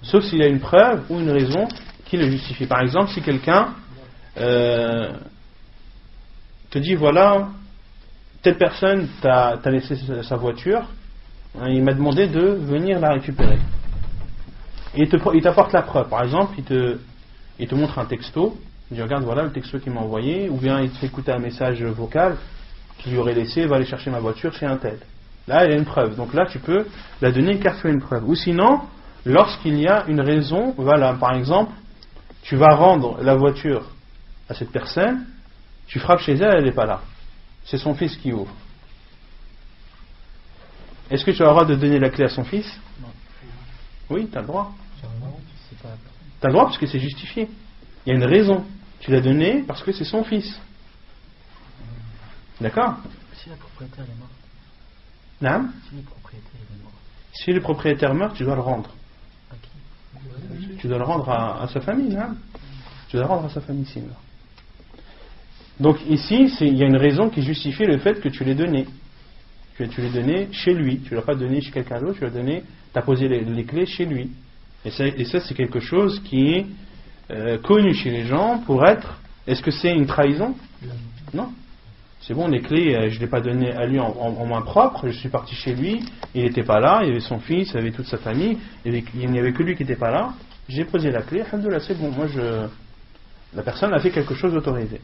Sauf s'il y a une preuve ou une raison qui le justifie. Par exemple, si quelqu'un te dit voilà, telle personne t'a laissé sa voiture, il m'a demandé de venir la récupérer. Et il t'apporte la preuve. Par exemple, il te montre un texto, il dit regarde, voilà le texto qu'il m'a envoyé, ou bien il te fait écouter un message vocal qu'il lui aurait laissé, va aller chercher ma voiture chez un tel. Là, il y a une preuve. Donc là, tu peux la donner car tu as une preuve. Ou sinon, lorsqu'il y a une raison, voilà, par exemple, tu vas rendre la voiture à cette personne, tu frappes chez elle, elle n'est pas là. C'est son fils qui ouvre. Est-ce que tu as le droit de donner la clé à son fils? Non. Oui, tu as le droit. Tu as le droit parce que c'est justifié. Il y a une raison. Tu l'as donné parce que c'est son fils. D'accord? Si le propriétaire est mort. Non? Si le propriétaire meurt, tu dois le rendre. À qui? Tu dois le rendre à sa famille, non? Tu dois le rendre à sa famille s'il meurt. Donc ici, il y a une raison qui justifie le fait que tu l'aies donné. Tu l'aies donné chez lui. Tu ne l'as pas donné chez quelqu'un d'autre, tu l'as donné, tu as posé les clés chez lui. Et ça, c'est quelque chose qui est connu chez les gens pour être... Est-ce que c'est une trahison? Non. C'est bon, les clés, je ne l'ai pas donné à lui en main propre, je suis parti chez lui, il n'était pas là, il y avait son fils, il y avait toute sa famille, il n'y avait que lui qui n'était pas là, j'ai posé la clé, alhamdoulilah, c'est bon, la personne a fait quelque chose d'autorisé.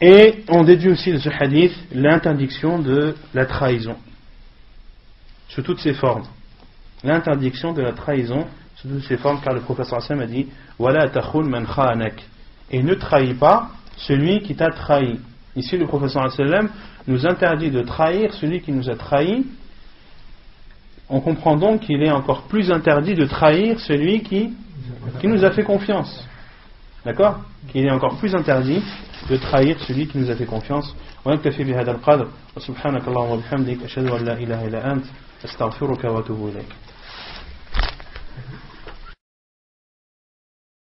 Et on déduit aussi de ce hadith l'interdiction de la trahison, sous toutes ses formes. L'interdiction de la trahison, sous toutes ses formes, car le professeur Hassan a dit « Wala takhun man khanak » et ne trahis pas celui qui t'a trahi. Ici, le professeur Hassan nous interdit de trahir celui qui nous a trahi. On comprend donc qu'il est encore plus interdit de trahir celui qui nous a fait confiance. D'accord? Qu'il est encore plus interdit de trahir celui qui nous a fait confiance. ونكتفي بهذا القدر وسبحانك اللهم وبحمدك أشهد أن لا إله إلا أنت أستغفرك وأتوب إليك.